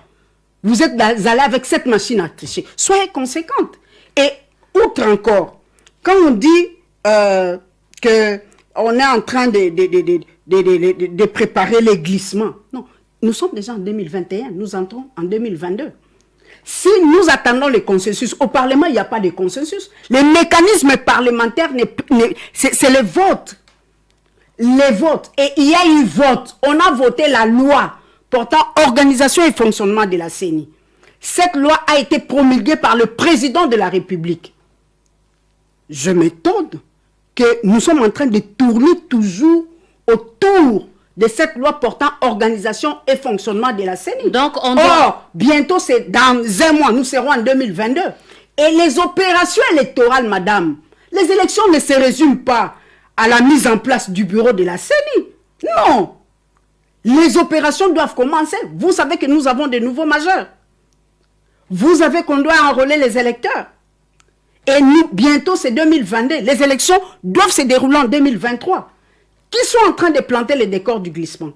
Vous êtes allé avec cette machine à tricher. Soyez conséquente. Et outre encore, quand on dit qu'on est en train de préparer les glissements, non, nous sommes déjà en 2021, nous entrons en 2022. Si nous attendons le consensus, au Parlement, il n'y a pas de consensus. Le mécanisme parlementaire, c'est le vote. Les votes. Et il y a eu vote. On a voté la loi portant organisation et fonctionnement de la CENI. Cette loi a été promulguée par le président de la République. Je m'étonne que nous sommes en train de tourner toujours autour de cette loi portant organisation et fonctionnement de la CENI. Donc, Or, bientôt, c'est dans un mois, nous serons en 2022. Et les opérations électorales, madame, les élections ne se résument pas à la mise en place du bureau de la CENI. Non. Les opérations doivent commencer. Vous savez que nous avons des nouveaux majeurs. Vous savez qu'on doit enrôler les électeurs. Et nous, bientôt, c'est 2022. Les élections doivent se dérouler en 2023. Qui sont en train de planter les décors du glissement?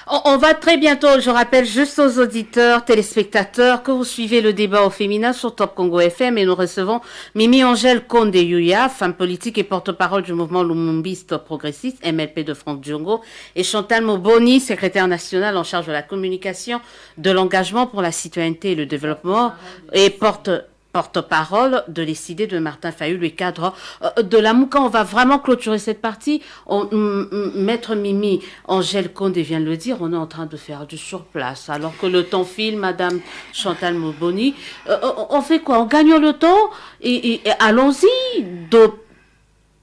On va très bientôt, je rappelle juste aux auditeurs, téléspectateurs, que vous suivez le débat au féminin sur Top Congo FM et nous recevons Mimi Angèle Konde Yuya, femme politique et porte-parole du mouvement lumumbiste progressiste, MLP de Franck Diongo, et Chantal Moboni, secrétaire nationale en charge de la communication, de l'engagement pour la citoyenneté et le développement et porte-parole de l'ICD de Martin Fayulu, le cadre de la Mouka. On va vraiment clôturer cette partie. Maître Mimi, Angèle Konde vient de le dire, on est en train de faire du surplace. Alors que le temps file, Madame Chantal Moboni, on fait quoi? On gagne le temps et allons-y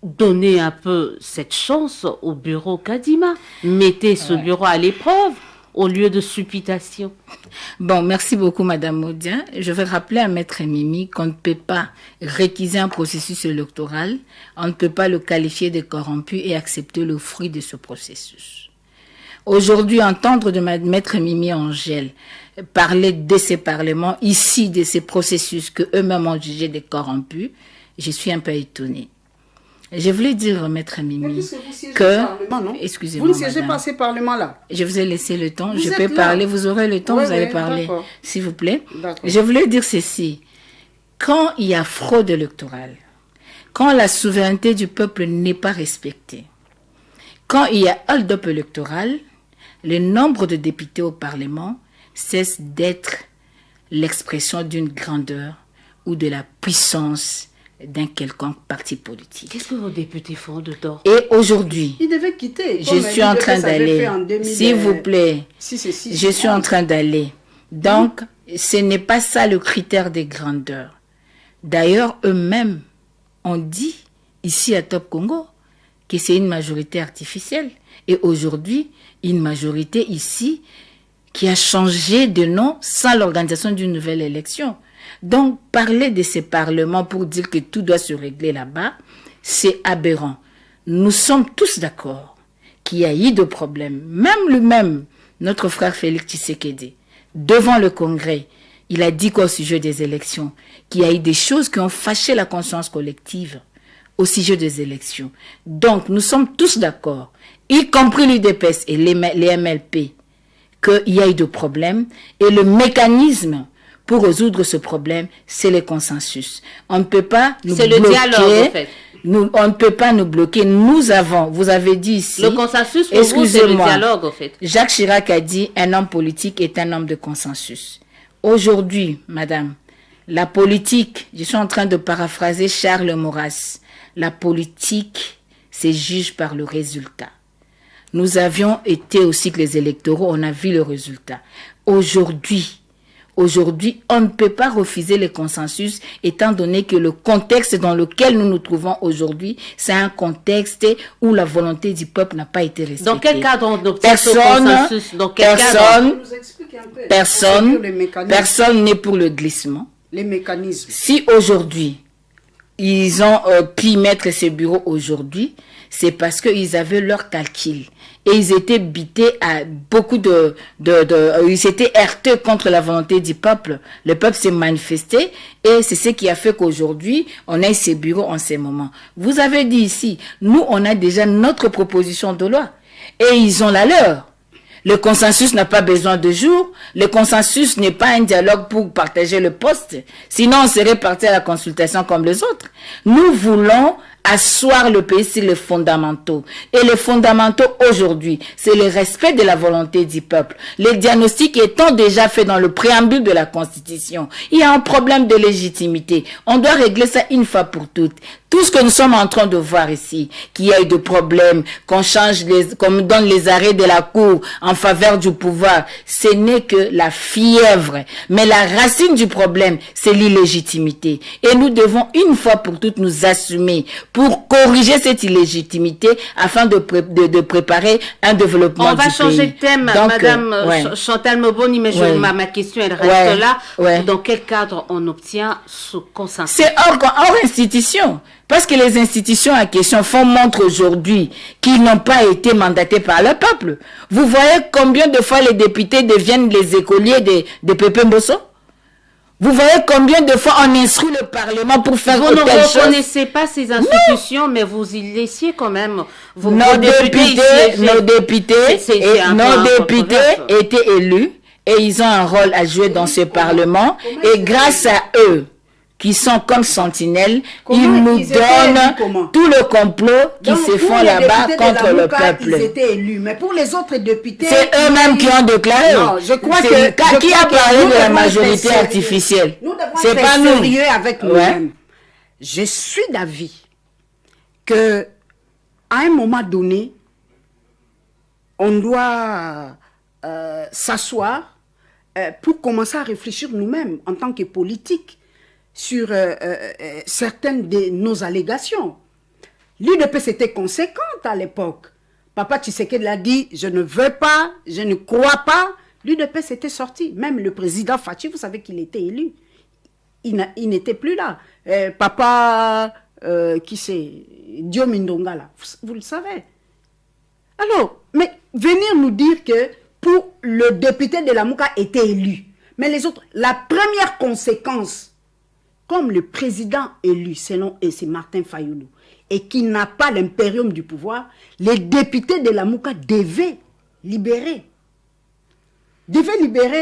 donner un peu cette chance au bureau Kadima. Mettez ce bureau à l'épreuve au lieu de supputation. Bon, merci beaucoup, Madame Maudien. Je vais rappeler à Maître Mimi qu'on ne peut pas réquiser un processus électoral, on ne peut pas le qualifier de corrompu et accepter le fruit de ce processus. Aujourd'hui, entendre de Maître Mimi Angèle parler de ces parlements, ici, de ces processus que eux-mêmes ont jugés de corrompus, je suis un peu étonnée. Je voulais dire, Maître Mimi, que... Excusez-moi, vous ne siégez pas à ces parlements-là. Je vous ai laissé le temps. Je peux parler. Vous aurez le temps, vous allez parler. S'il vous plaît. Je voulais dire ceci. Quand il y a fraude électorale, quand la souveraineté du peuple n'est pas respectée, quand il y a hold-up électoral, le nombre de députés au Parlement cesse d'être l'expression d'une grandeur ou de la puissance d'un quelconque parti politique. Qu'est-ce que vos députés font de tort? Et aujourd'hui, ils devaient quitter. Je suis en train d'aller. S'il vous plaît, je suis en train d'aller. Donc, ce n'est pas ça le critère des grandeurs. D'ailleurs, eux-mêmes ont dit, ici à Top Congo, que c'est une majorité artificielle. Et aujourd'hui, une majorité ici qui a changé de nom sans l'organisation d'une nouvelle élection. Donc, parler de ces parlements pour dire que tout doit se régler là-bas, c'est aberrant. Nous sommes tous d'accord qu'il y a eu de problèmes. Même notre frère Félix Tshisekedi, devant le Congrès, il a dit qu'au sujet des élections, qu'il y a eu des choses qui ont fâché la conscience collective au sujet des élections. Donc, nous sommes tous d'accord, y compris l'UDPS et les MLP, qu'il y a eu de problèmes et le mécanisme pour résoudre ce problème, c'est le consensus. On ne peut pas nous bloquer. C'est le dialogue, en fait. On ne peut pas nous bloquer. Nous avons, vous avez dit ici... Le consensus, pour vous, c'est le dialogue, en fait. Jacques Chirac a dit, un homme politique est un homme de consensus. Aujourd'hui, madame, la politique, je suis en train de paraphraser Charles Maurras, la politique se juge par le résultat. Nous avions été au cycle électoraux, on a vu le résultat. Aujourd'hui, on ne peut pas refuser le consensus étant donné que le contexte dans lequel nous nous trouvons aujourd'hui, c'est un contexte où la volonté du peuple n'a pas été respectée. Dans quel cadre on obtient ce consensus? Dans quel cadre? Personne n'est pour le glissement. Les mécanismes. Si aujourd'hui, ils ont pu mettre ce bureau aujourd'hui, c'est parce qu'ils avaient leur calcul. Et ils étaient bités à beaucoup ils s'étaient heurtés contre la volonté du peuple. Le peuple s'est manifesté et c'est ce qui a fait qu'aujourd'hui, on ait ces bureaux en ces moments. Vous avez dit ici, nous, on a déjà notre proposition de loi et ils ont la leur. Le consensus n'a pas besoin de jours. Le consensus n'est pas un dialogue pour partager le poste. Sinon, on serait parti à la consultation comme les autres. Nous voulons asseoir le pays sur les fondamentaux. Et les fondamentaux aujourd'hui, c'est le respect de la volonté du peuple. Les diagnostics étant déjà faits dans le préambule de la Constitution, il y a un problème de légitimité. On doit régler ça une fois pour toutes. Tout ce que nous sommes en train de voir ici, qu'il y ait de problèmes, qu'on qu'on donne les arrêts de la Cour en faveur du pouvoir, ce n'est que la fièvre. Mais la racine du problème, c'est l'illégitimité. Et nous devons une fois pour toutes nous assumer pour corriger cette illégitimité afin de préparer un développement du pays. On va changer de thème, donc, Madame Chantal Moboni, mais ma question, elle reste là. Dans quel cadre on obtient ce consensus? C'est hors institution. Parce que les institutions en question montrent aujourd'hui qu'ils n'ont pas été mandatés par le peuple. Vous voyez combien de fois les députés deviennent les écoliers de Pépé Mbosso? Vous voyez combien de fois on instruit le Parlement pour faire Vous ne reconnaissez pas ces institutions, mais vous y laissiez quand même. Nos députés étaient élus et ils ont un rôle à jouer dans ce Parlement. Et grâce à eux, qui sont comme sentinelles, ils nous donnent tout le complot qui se font là-bas contre le peuple. Ils étaient élus, mais pour les autres députés... C'est eux-mêmes qui ont déclaré. Non, je crois que... Qui a parlé de la majorité artificielle? C'est pas nous. Sérieux avec nous-mêmes. Je suis d'avis que à un moment donné, on doit s'asseoir pour commencer à réfléchir nous-mêmes en tant que politiques sur certaines de nos allégations. L'UDP c'était conséquente à l'époque. Papa Tshisekedi l'a dit, je ne veux pas, je ne crois pas. L'UDP s'était sorti. Même le président Fachi, vous savez qu'il était élu. Il n'était plus là. Papa, qui c'est Diome Ndonga là, vous le savez. Alors, mais venir nous dire que pour le député de la Mouka était élu, mais les autres, la première conséquence, comme le président élu, c'est Martin Fayoulou, et qui n'a pas l'impérium du pouvoir, les députés de la Mouka devaient libérer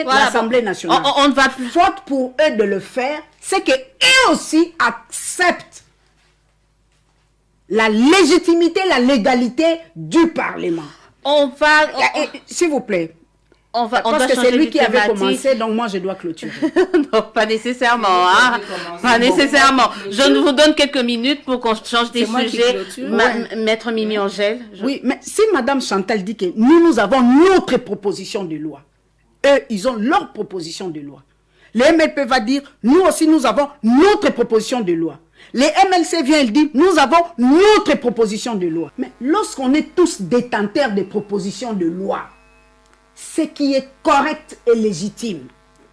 l'Assemblée nationale. On ne va plus. Faute pour eux de le faire, c'est qu'eux aussi acceptent la légitimité, la légalité du Parlement. S'il vous plaît. Parce que c'est lui qui avait commencé, donc moi je dois clôturer. Non, pas nécessairement. Hein? Pas nécessairement. Je vous donne quelques minutes pour qu'on change des sujets. Maître Mimi Angèle. Oui, mais si Madame Chantal dit que nous avons notre proposition de loi, eux, ils ont leur proposition de loi. Les MLP va dire, nous aussi nous avons notre proposition de loi. Les MLC viennent et disent, nous avons notre proposition de loi. Mais lorsqu'on est tous détenteurs des propositions de loi, ce qui est correct et légitime,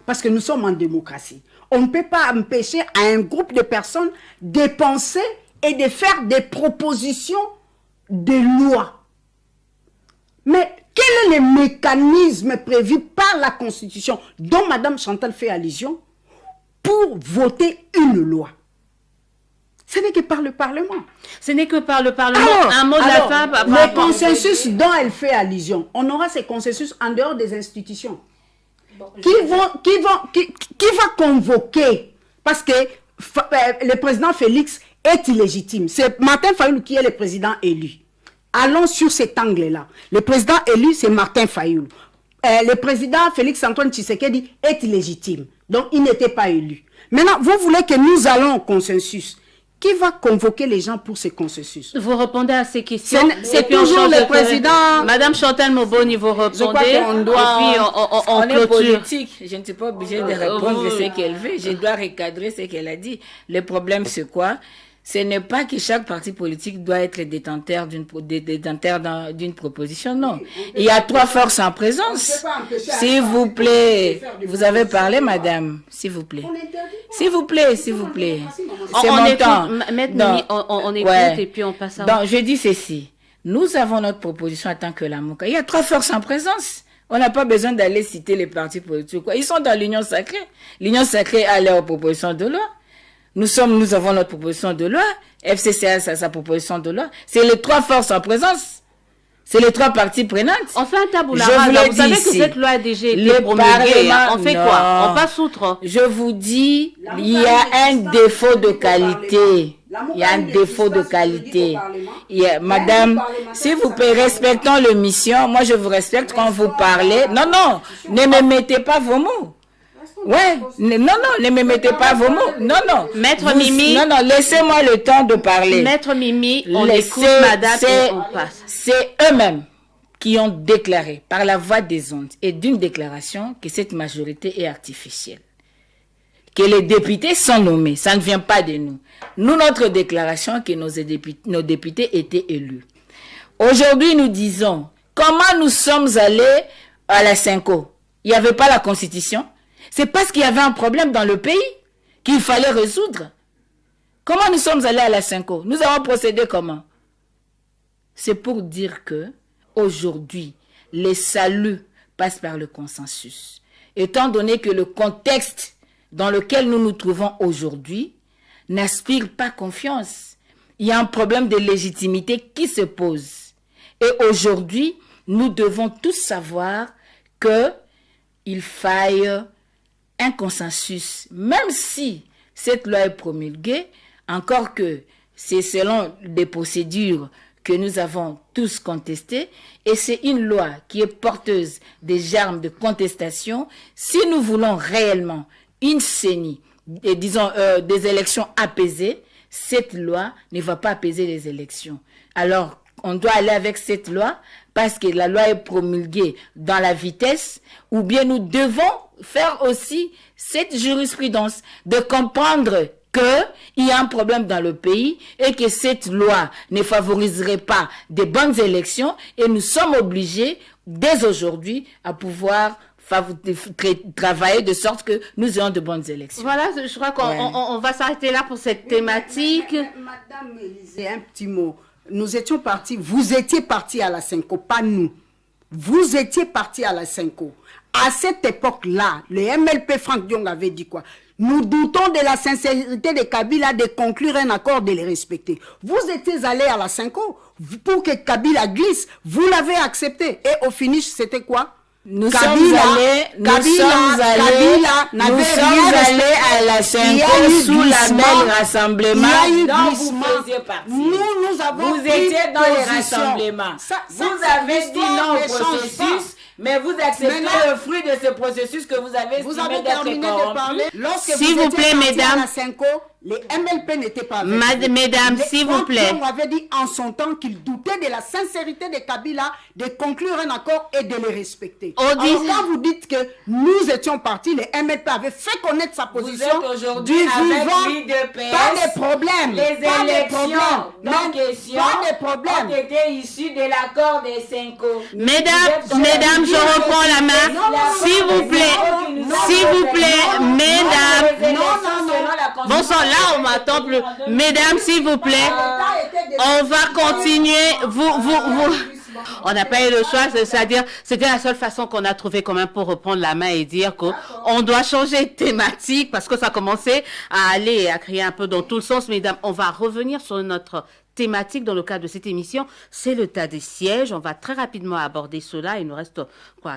parce que nous sommes en démocratie, on ne peut pas empêcher à un groupe de personnes de penser et de faire des propositions de loi. Mais quel est le mécanisme prévu par la Constitution dont Mme Chantal fait allusion pour voter une loi? Ce n'est que par le Parlement. Ce n'est que par le Parlement. Un mot de la fin. Le consensus dont elle fait allusion, on aura ces consensus en dehors des institutions. Qui va convoquer? Parce que le président Félix est illégitime. C'est Martin Fayoulou qui est le président élu. Allons sur cet angle-là. Le président élu, c'est Martin Fayoulou. Le président Félix-Antoine Tshisekedi est illégitime. Donc, il n'était pas élu. Maintenant, vous voulez que nous allons au consensus. Qui va convoquer les gens pour ce consensus? Vous répondez à ces questions. C'est toujours le président. Madame Chantal Moboni, vous répondez. Je crois qu'on doit... Et puis on est clôture. politique. Je ne suis pas obligée de répondre ce qu'elle veut. Je dois recadrer ce qu'elle a dit. Le problème, c'est quoi? Ce n'est pas que chaque parti politique doit être détenteur d'une proposition, non. Il y a 3 forces en présence. S'il vous plaît, vous avez parlé, madame. S'il vous plaît. S'il vous plaît, s'il vous plaît. C'est mon temps. On écoute et puis on passe à... Donc, je dis ceci. Nous avons notre proposition en tant que la MOCA. Il y a 3 forces en présence. On n'a pas besoin d'aller citer les partis politiques. Ils sont dans l'Union sacrée. L'Union sacrée a leur proposition de loi. Nous avons notre proposition de loi. FCCS a sa proposition de loi. C'est les 3 forces en présence. C'est les 3 parties prenantes. On fait un tabou rasa. Vous savez que cette loi a déjà été promulguée. On fait quoi? On passe outre. Je vous dis, il y a un défaut de qualité. Il y a un défaut de qualité. Madame, s'il vous plaît, respectons l'émission. Moi, je vous respecte quand vous parlez. Non, ne me mettez pas vos mots. Ouais, non, ne me mettez pas vos mots. Non. Maître Mimi. Non, laissez-moi le temps de parler. Maître Mimi, on écoute madame et on passe. C'est eux-mêmes qui ont déclaré par la voix des ondes et d'une déclaration que cette majorité est artificielle. Que les députés sont nommés, ça ne vient pas de nous. Nous, notre déclaration, que nos députés étaient élus. Aujourd'hui, nous disons, comment nous sommes allés à la Cinco? Il n'y avait pas la Constitution. C'est parce qu'il y avait un problème dans le pays qu'il fallait résoudre. Comment nous sommes allés à la Cinco? Nous avons procédé comment? C'est pour dire que aujourd'hui, les saluts passent par le consensus. Étant donné que le contexte dans lequel nous nous trouvons aujourd'hui n'inspire pas confiance. Il y a un problème de légitimité qui se pose. Et aujourd'hui, nous devons tous savoir qu'il faille un consensus, même si cette loi est promulguée, encore que c'est selon des procédures que nous avons tous contestées, et c'est une loi qui est porteuse des germes de contestation. Si nous voulons réellement une CENI, des élections apaisées, cette loi ne va pas apaiser les élections. Alors, on doit aller avec cette loi parce que la loi est promulguée dans la vitesse, ou bien nous devons faire aussi cette jurisprudence de comprendre qu'il y a un problème dans le pays et que cette loi ne favoriserait pas de bonnes élections, et nous sommes obligés dès aujourd'hui à pouvoir travailler de sorte que nous ayons de bonnes élections. Voilà, je crois qu'on va s'arrêter là pour cette thématique. Madame Élisée, un petit mot. Nous étions partis, vous étiez partis à la Cinco, pas nous. Vous étiez partis à la Cinco. À cette époque-là, le MLP Franck Diong avait dit quoi? Nous doutons de la sincérité de Kabila de conclure un accord, de les respecter. Vous étiez allés à la Cinco pour que Kabila glisse. Vous l'avez accepté. Et au finish, c'était quoi? Nous sommes allés à la Cinco sous la même rassemblement dont vous faisiez partie. Vous étiez dans les rassemblements. Vous avez dit non au processus, mais vous acceptez le fruit de ce processus que vous avez estimé d'être corrompu. S'il vous plaît, mesdames. Les MLP n'étaient pas avec Mesdames, s'il vous plaît. On avait dit en son temps qu'il doutait de la sincérité de Kabila de conclure un accord et de le respecter. Alors quand vous dites que nous étions partis, les MLP avaient fait connaître sa position. Vous êtes aujourd'hui avec l'IDPS. Pas de problème. Les élections en question ont été issues de l'accord des Cinco. Mesdames, je reprends la main. S'il vous plaît, mesdames. Bon sang, là, on m'attend plus. Mesdames, s'il vous plaît, on va continuer. On n'a pas eu le choix, c'est-à-dire, c'était la seule façon qu'on a trouvé quand même pour reprendre la main et dire qu'on doit changer de thématique parce que ça commençait à aller, à crier un peu dans tout le sens. Mesdames, on va revenir sur notre thématique dans le cadre de cette émission, c'est le tas des sièges. On va très rapidement aborder cela. Il nous reste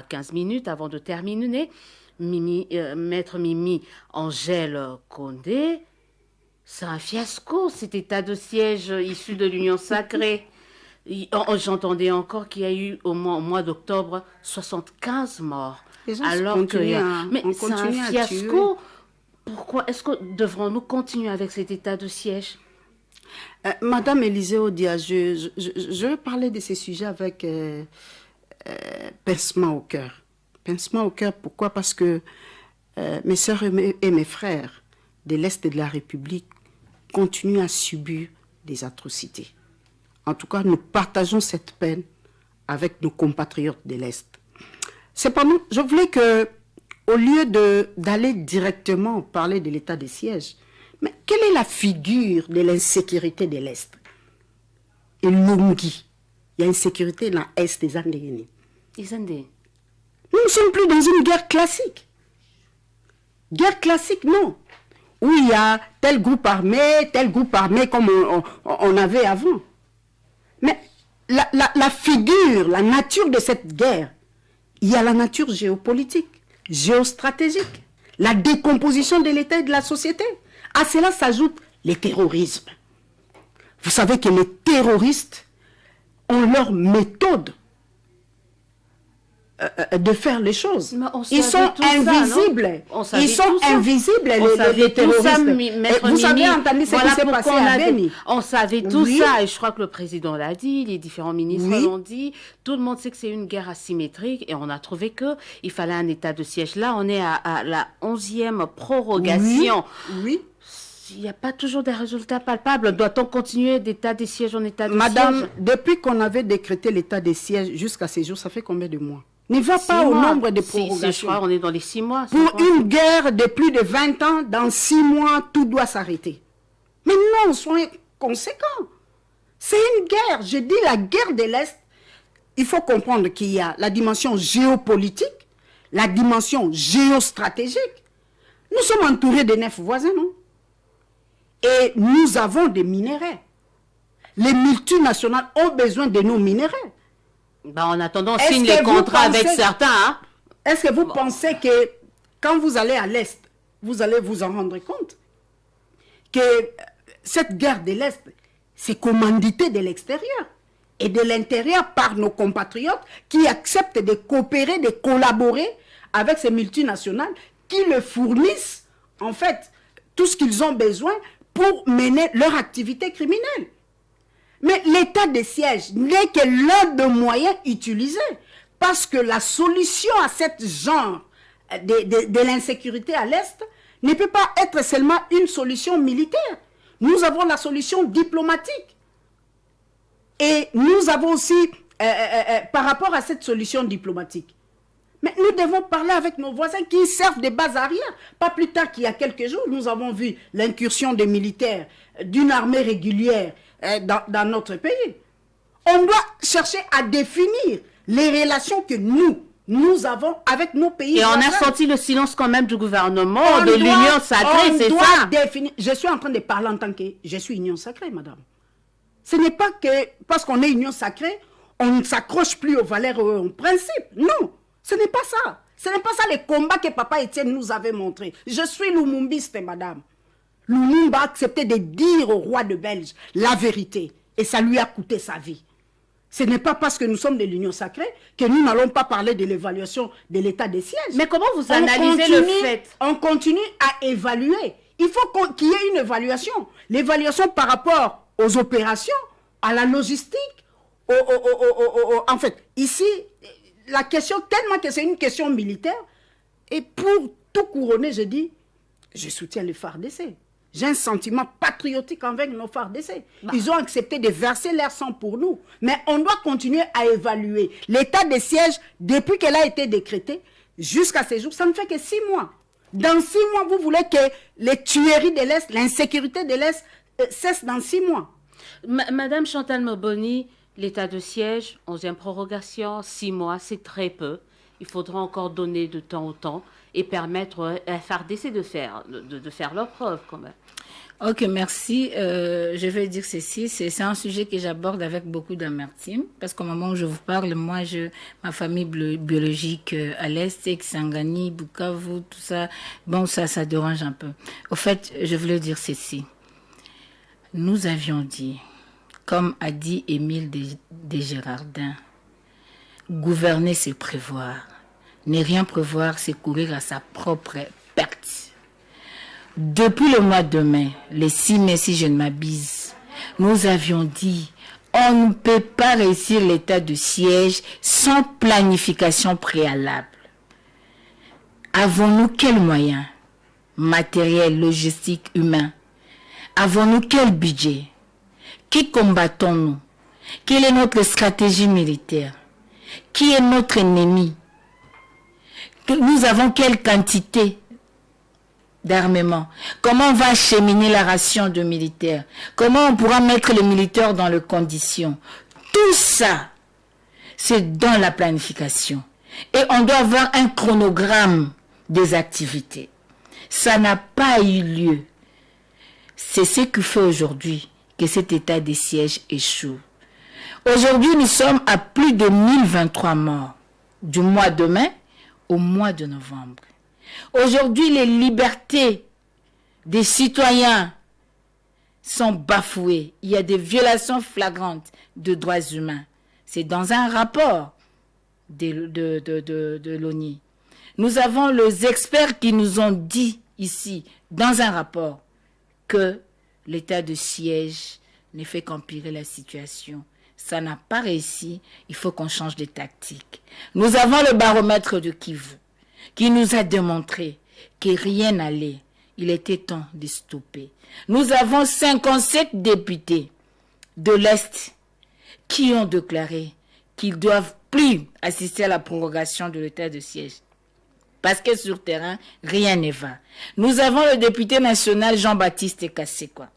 15 minutes avant de terminer. Maître Mimi Angèle Condé, c'est un fiasco cet état de siège issu de l'Union sacrée. J'entendais encore qu'il y a eu au mois d'octobre 75 morts. Alors mais c'est un fiasco. Pourquoi est-ce que devrons-nous continuer avec cet état de siège? Madame Élisée Odia, je vais parler de ces sujets avec pincement au cœur. Pincement au cœur, pourquoi? Parce que mes sœurs et mes frères de l'Est de la République continuent à subir des atrocités. En tout cas, nous partageons cette peine avec nos compatriotes de l'Est. Cependant, je voulais que, au lieu d'aller directement parler de l'état de siège, mais quelle est la figure de l'insécurité de l'Est? Et Lungi, il y a insécurité dans l'Est des Andes. Nous ne sommes plus dans une guerre classique. Guerre classique, non. Où il y a tel groupe armé comme on avait avant. Mais la figure, la nature de cette guerre, il y a la nature géopolitique, géostratégique, la décomposition de l'État et de la société. À cela s'ajoute les terrorismes. Vous savez que les terroristes ont leur méthode de faire les choses. Ils sont invisibles. Ils sont invisibles, les terroristes. Vous avez entendu ce qui s'est passé à Beni. On savait tout ça, et je crois que le président l'a dit, les différents ministres l'ont dit. Tout le monde sait que c'est une guerre asymétrique, et on a trouvé qu'il fallait un état de siège. Là, on est à la 11e prorogation. Oui. Il n'y a pas toujours des résultats palpables. Doit-on continuer d'état de siège en état de siège? Madame, depuis qu'on avait décrété l'état de siège jusqu'à ces jours, ça fait combien de mois? Ne va pas au nombre de prorogations. Je crois qu'on est dans les 6 mois. Pour une guerre de plus de 20 ans, dans 6 mois, tout doit s'arrêter. Mais non, soyez conséquents. C'est une guerre. Je dis la guerre de l'Est. Il faut comprendre qu'il y a la dimension géopolitique, la dimension géostratégique. Nous sommes entourés de 9 voisins, non? Et nous avons des minéraux. Les multinationales ont besoin de nos minéraux. En attendant, on signe les contrats avec certains. Hein? Est-ce que vous pensez que quand vous allez à l'Est, vous allez vous en rendre compte que cette guerre de l'Est, c'est commandité de l'extérieur et de l'intérieur par nos compatriotes qui acceptent de coopérer, de collaborer avec ces multinationales qui leur fournissent, en fait, tout ce qu'ils ont besoin pour mener leur activité criminelle. Mais l'état de siège n'est que l'un des moyens utilisés. Parce que la solution à ce genre de l'insécurité à l'Est ne peut pas être seulement une solution militaire. Nous avons la solution diplomatique. Et nous avons aussi, par rapport à cette solution diplomatique, mais nous devons parler avec nos voisins qui servent de base arrière. Pas plus tard qu'il y a quelques jours, nous avons vu l'incursion des militaires d'une armée régulière dans notre pays. On doit chercher à définir les relations que nous avons avec nos pays. Et on a senti le silence quand même du gouvernement, de l'Union sacrée, c'est ça. Je suis en train de parler en tant que je suis Union sacrée, madame. Ce n'est pas que parce qu'on est Union sacrée, on ne s'accroche plus aux valeurs et aux principes. Non. Ce n'est pas ça. Ce n'est pas ça les combats que Papa Étienne nous avait montrés. Je suis lumumbiste, madame. Lumumba a accepté de dire au roi de Belge la vérité. Et ça lui a coûté sa vie. Ce n'est pas parce que nous sommes de l'Union sacrée que nous n'allons pas parler de l'évaluation de l'état des sièges. Mais comment vous analysez le fait? On continue à évaluer. Il faut qu'il y ait une évaluation. L'évaluation par rapport aux opérations, à la logistique. En fait, ici... La question, tellement que c'est une question militaire, et pour tout couronner, je dis, je soutiens les FARDC. J'ai un sentiment patriotique envers nos FARDC. Ils ont accepté de verser leur sang pour nous. Mais on doit continuer à évaluer. L'état de siège, depuis qu'elle a été décrétée, jusqu'à ces jours, ça ne fait que 6 mois. Dans 6 mois, vous voulez que les tueries de l'Est, l'insécurité de l'Est cessent dans 6 mois. Madame Chantal Moboni, l'état de siège, 11e prorogation, 6 mois, c'est très peu. Il faudra encore donner de temps au temps et permettre à FARDC de faire leurs preuves quand même. Ok, merci. Je vais dire ceci, c'est un sujet que j'aborde avec beaucoup d'amertume parce qu'au moment où je vous parle, moi, ma famille biologique à l'Est, Kisangani, Bukavu, tout ça, bon, ça dérange un peu. Au fait, je voulais dire ceci. Nous avions dit, comme a dit Émile Desgérardins, gouverner, c'est prévoir. Ne rien prévoir, c'est courir à sa propre perte. Depuis le mois de mai, les 6 mai, si je ne m'abuse, nous avions dit, on ne peut pas réussir l'état de siège sans planification préalable. Avons-nous quels moyens? Matériel, logistique, humain. Avons-nous quel budget? Qui combattons-nous? Quelle est notre stratégie militaire? Qui est notre ennemi? Nous avons quelle quantité d'armement? Comment on va acheminer la ration de militaires? Comment on pourra mettre les militaires dans les conditions? Tout ça, c'est dans la planification. Et on doit avoir un chronogramme des activités. Ça n'a pas eu lieu. C'est ce qui fait aujourd'hui que cet état de siège échoue. Aujourd'hui, nous sommes à plus de 1023 morts du mois de mai au mois de novembre. Aujourd'hui, les libertés des citoyens sont bafouées. Il y a des violations flagrantes de droits humains. C'est dans un rapport de l'ONU. Nous avons les experts qui nous ont dit ici, dans un rapport, que l'état de siège ne fait qu'empirer la situation. Ça n'a pas réussi, il faut qu'on change de tactique. Nous avons le baromètre de Kivu qui nous a démontré que rien n'allait. Il était temps de stopper. Nous avons 57 députés de l'Est qui ont déclaré qu'ils ne doivent plus assister à la prorogation de l'état de siège. Parce que sur terrain, rien ne va. Nous avons le député national Jean-Baptiste Kassekwa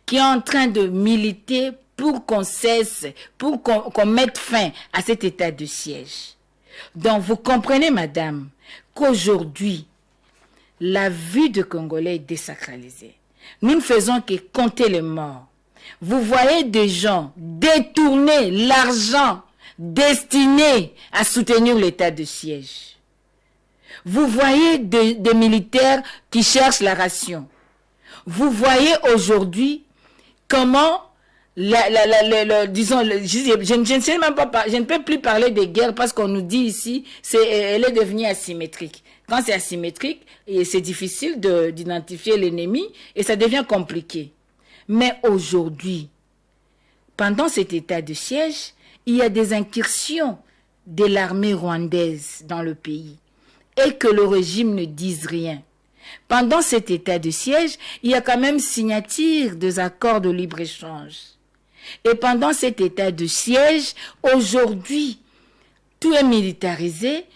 qui est en train de militer pour qu'on cesse, pour qu'on mette fin à cet état de siège. Donc, vous comprenez, madame, qu'aujourd'hui, la vie de Congolais est désacralisée. Nous ne faisons que compter les morts. Vous voyez des gens détourner l'argent destiné à soutenir l'état de siège. Vous voyez des militaires qui cherchent la ration. Vous voyez aujourd'hui comment je ne sais même pas, je ne peux plus parler de guerre parce qu'on nous dit ici, elle est devenue asymétrique. Quand c'est asymétrique, c'est difficile d'identifier l'ennemi et ça devient compliqué. Mais aujourd'hui, pendant cet état de siège, il y a des incursions de l'armée rwandaise dans le pays et que le régime ne dise rien. Pendant cet état de siège, il y a quand même signature des accords de libre-échange. Et pendant cet état de siège, aujourd'hui, tout est militarisé.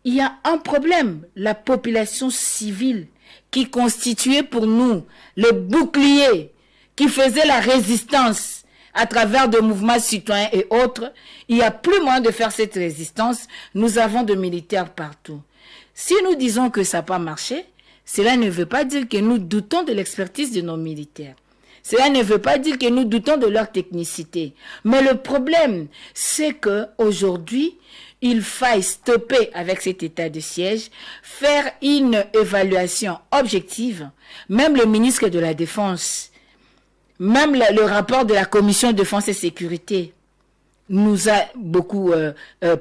Il y a un problème. La population civile qui constituait pour nous le bouclier, qui faisait la résistance à travers des mouvements citoyens et autres, il n'y a plus moyen de faire cette résistance. Nous avons des militaires partout. Si nous disons que ça n'a pas marché, cela ne veut pas dire que nous doutons de l'expertise de nos militaires. Cela ne veut pas dire que nous doutons de leur technicité. Mais le problème, c'est qu'aujourd'hui, il faille stopper avec cet état de siège, faire une évaluation objective. Même le ministre de la Défense, même le rapport de la Commission de Défense et Sécurité nous a beaucoup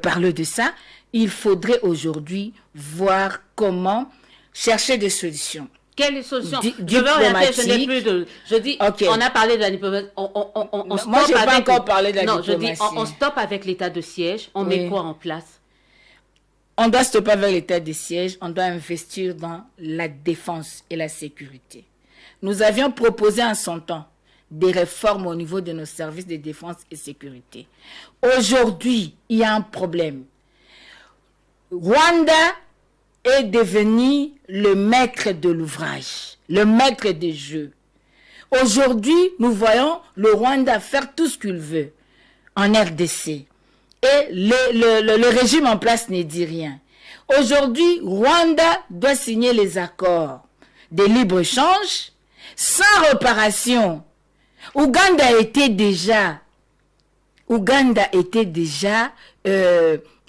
parlé de ça. Il faudrait aujourd'hui voir comment chercher des solutions. Quelle solution? Je veux orienter, je n'ai plus de... Je dis, okay. On a parlé de la diplomatie. Moi, je n'ai pas encore parlé de la diplomatie. Non, je dis, on stoppe avec l'état de siège. On met quoi en place? On doit stopper avec l'état de siège. On doit investir dans la défense et la sécurité. Nous avions proposé en son temps des réformes au niveau de nos services de défense et sécurité. Aujourd'hui, il y a un problème. Rwanda est devenu le maître de l'ouvrage, le maître des jeux. Aujourd'hui, nous voyons le Rwanda faire tout ce qu'il veut en RDC. Et le régime en place ne dit rien. Aujourd'hui, Rwanda doit signer les accords de libre-échange sans réparation. Ouganda était déjà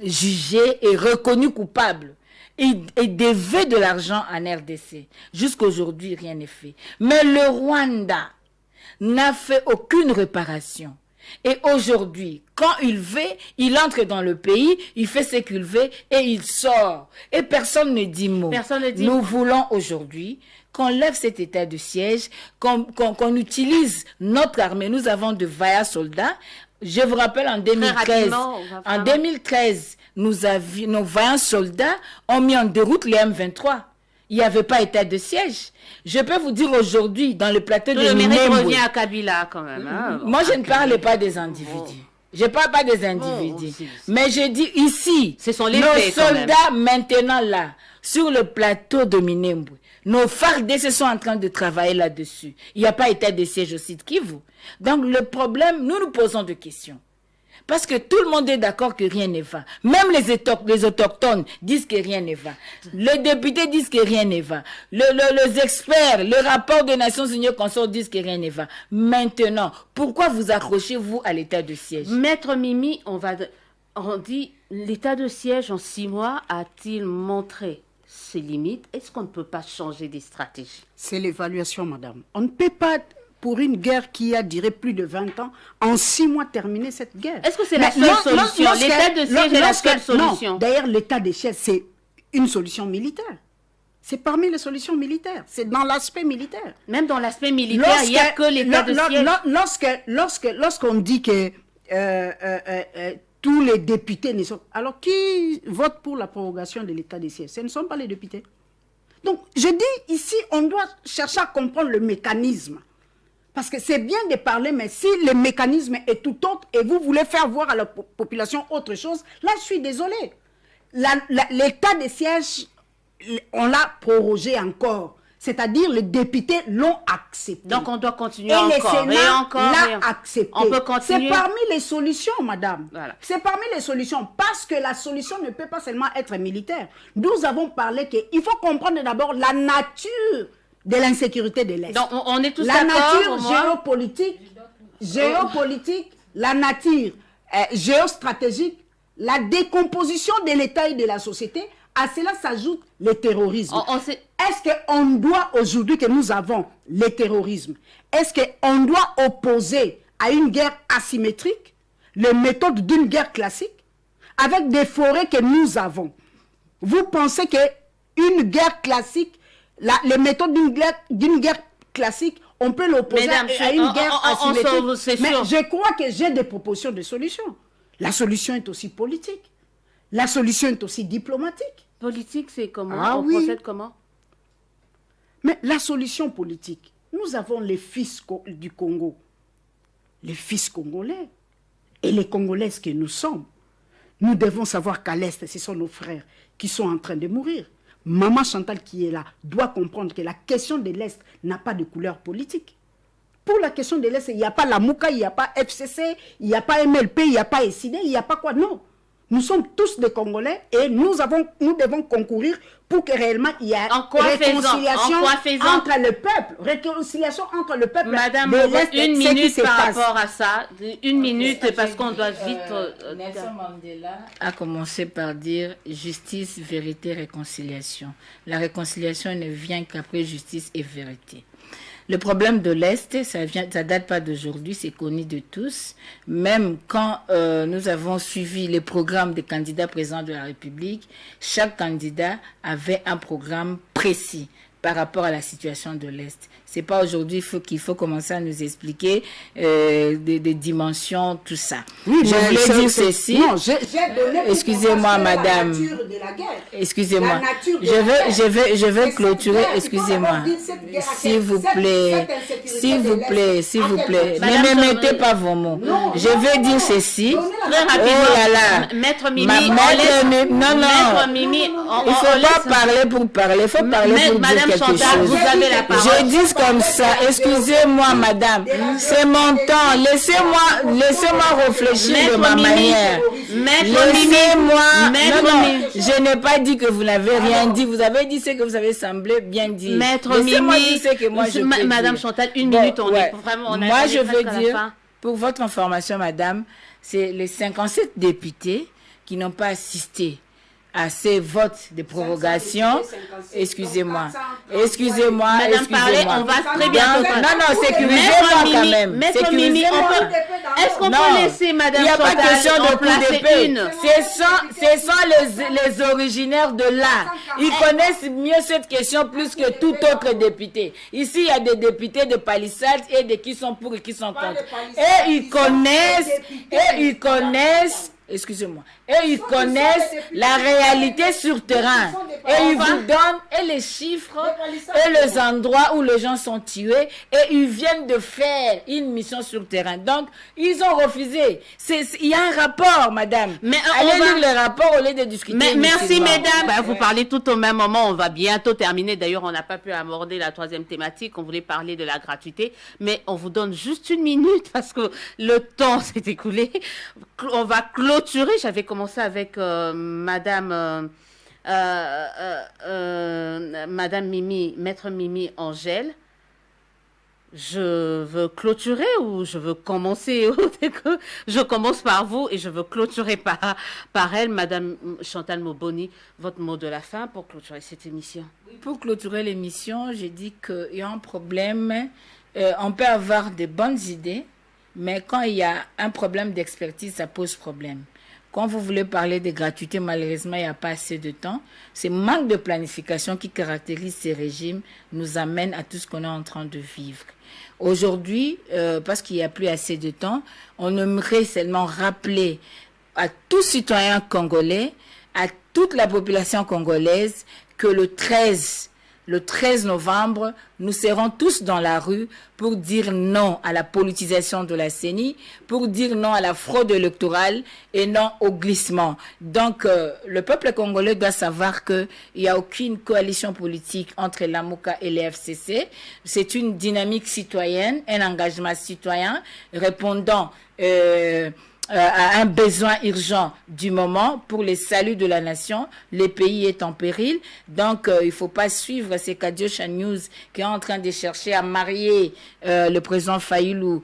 jugé et reconnu coupable. Il devait de l'argent en RDC. Jusqu'aujourd'hui, rien n'est fait. Mais le Rwanda n'a fait aucune réparation. Et aujourd'hui, quand il veut, il entre dans le pays, il fait ce qu'il veut et il sort. Et personne ne dit mot. Personne ne dit Nous mot. voulons aujourd'hui qu'on lève cet état de siège, qu'on utilise notre armée. Nous avons de vaillants soldats. Je vous rappelle, en 2013, rapidement, 2013, nos vaillants soldats ont mis en déroute les M23. Il n'y avait pas état de siège. Je peux vous dire aujourd'hui, dans le plateau de le mérite Minembwe, revient à Kabila quand même. Hein? moi, je ne parle pas des individus. Je ne parle pas des individus. Mais je dis ici, Ce sont les nos faits, quand soldats maintenant là, sur le plateau de Minembwe, nos FARDC sont en train de travailler là-dessus. Il n'y a pas état de siège au site Kivu. Donc le problème, nous nous posons des questions. Parce que tout le monde est d'accord que rien ne va. Même les autochtones disent que rien ne va. Les députés disent que rien ne va. Les experts, le rapport des Nations Unies consorts disent que rien ne va. Maintenant, pourquoi vous accrochez-vous à l'état de siège? Maître Mimi, on dit, l'état de siège en 6 mois a-t-il montré ses limites? Est-ce qu'on ne peut pas changer des stratégies? C'est l'évaluation, madame. On ne peut pas, pour une guerre qui a duré plus de 20 ans, en 6 mois terminer cette guerre. Est-ce que c'est la seule solution? L'état de siège est la seule solution? Non, d'ailleurs, l'état de siège, c'est une solution militaire. C'est parmi les solutions militaires. C'est dans l'aspect militaire. Même dans l'aspect militaire, il n'y a que l'état de siège. Lorsqu'on dit que tous les députés ne sont... Alors, qui vote pour la prorogation de l'état de siège? Ce ne sont pas les députés. Donc, je dis ici, on doit chercher à comprendre le mécanisme. Parce que c'est bien de parler, mais si le mécanisme est tout autre et vous voulez faire voir à la population autre chose, là, je suis désolée. L'état de siège, on l'a prorogé encore. C'est-à-dire, les députés l'ont accepté. Donc, on doit continuer et encore. Le Sénat l'a accepté. On peut continuer. C'est parmi les solutions, madame. Voilà. C'est parmi les solutions. Parce que la solution ne peut pas seulement être militaire. Nous avons parlé qu'il faut comprendre d'abord la nature de l'insécurité de l'Est. Donc, on est tous la d'accord. nature géopolitique, la nature géostratégique, la décomposition de l'État et de la société. À cela s'ajoute le terrorisme. Est-ce qu'on doit, aujourd'hui que nous avons le terrorisme, est-ce qu'on doit opposer à une guerre asymétrique les méthodes d'une guerre classique avec des forêts que nous avons? Vous pensez qu'une guerre classique, les méthodes d'une guerre classique, on peut l'opposer à une guerre asymétrique? Mais je crois que j'ai des propositions de solutions. La solution est aussi politique. La solution est aussi diplomatique. Politique, c'est comment? On procède comment? Mais la solution politique, nous avons les fils du Congo, les fils congolais et les Congolaises que nous sommes. Nous devons savoir qu'à l'Est, ce sont nos frères qui sont en train de mourir. Maman Chantal qui est là doit comprendre que la question de l'Est n'a pas de couleur politique. Pour la question de l'Est, il n'y a pas la Mouka, il n'y a pas FCC, il n'y a pas MLP, il n'y a pas SID, il n'y a pas quoi, non. Nous sommes tous des Congolais et nous devons concourir pour que réellement il y ait réconciliation entre le peuple. Réconciliation entre le peuple. Madame, une minute par rapport à ça. Une minute parce qu'on doit vite... Nelson Mandela a commencé par dire justice, vérité, réconciliation. La réconciliation ne vient qu'après justice et vérité. Le problème de l'Est, ça date pas d'aujourd'hui, c'est connu de tous. Même quand nous avons suivi les programmes des candidats présidents de la République, chaque candidat avait un programme précis par rapport à la situation de l'Est. C'est pas aujourd'hui qu'il faut commencer à nous expliquer des dimensions, tout ça. Oui, je voulais dire ceci. Non, excusez-moi, madame. Excusez-moi. Je veux clôturer. Excusez-moi. S'il vous plaît. S'il vous plaît. Ne me mettez pas vos mots. Je veux dire ceci. Très rapidement. Oh là là. Maître Mimi. Maître Mimi. Il faut pas parler pour parler. Il faut parler pour dire quelque chose. Vous avez la parole. Je dis comme ça. Excusez-moi, madame. C'est mon temps. Laissez-moi réfléchir de ma manière. Laissez-moi. Non, je n'ai pas dit que vous n'avez rien dit. Vous avez dit ce que vous avez semblé bien dire. Maître Mimi. Que moi je peux Madame dire. Chantal, une minute, on est vraiment... Moi, je veux dire, pour votre information, madame, c'est les 57 députés qui n'ont pas assisté à ces votes de prorogation, excusez-moi, Madame Parlé, on va très bien. Non, sécurisez-moi quand même. Maître Mimi, est-ce qu'on peut laisser Madame Il n'y a pas Chantal question de en placer coup d'épée. une? Ce sont les originaires de là. Ils connaissent mieux cette question plus que tout autre député. Ici, il y a des députés de palissades et de qui sont pour et qui sont contre. Et ils connaissent, excusez-moi, et ils connaissent la réalité sur terrain. Et ils vous donnent et les chiffres et les endroits où les gens sont tués et ils viennent de faire une mission sur terrain. Donc, ils ont refusé. Il y a un rapport, madame. Mais allez lire le rapport au lieu de discuter. Mais merci, mesdames. Vous parlez tout au même moment. On va bientôt terminer. D'ailleurs, on n'a pas pu aborder la troisième thématique. On voulait parler de la gratuité. Mais on vous donne juste une minute parce que le temps s'est écoulé. On va clôturer. J'avais commencé avec Madame Mimi, Maître Mimi Angèle. Je veux clôturer ou je veux commencer? Je commence par vous et je veux clôturer par elle. Madame Chantal Moboni, votre mot de la fin pour clôturer cette émission. Pour clôturer l'émission, j'ai dit qu'il y a un problème. On peut avoir de bonnes idées, mais quand il y a un problème d'expertise, ça pose problème. Quand vous voulez parler de gratuité, malheureusement, il n'y a pas assez de temps. Ce manque de planification qui caractérise ces régimes nous amène à tout ce qu'on est en train de vivre. Aujourd'hui, parce qu'il n'y a plus assez de temps, on aimerait seulement rappeler à tous citoyens congolais, à toute la population congolaise, que le 13 novembre, nous serons tous dans la rue pour dire non à la politisation de la CENI, pour dire non à la fraude électorale et non au glissement. Donc, le peuple congolais doit savoir qu'il n'y a aucune coalition politique entre l'AMOCA et les FCC. C'est une dynamique citoyenne, un engagement citoyen répondant à un besoin urgent du moment pour le salut de la nation. Le pays est en péril. Donc, il ne faut pas suivre ces Kadiosha News qui est en train de chercher à marier le président Fayoulou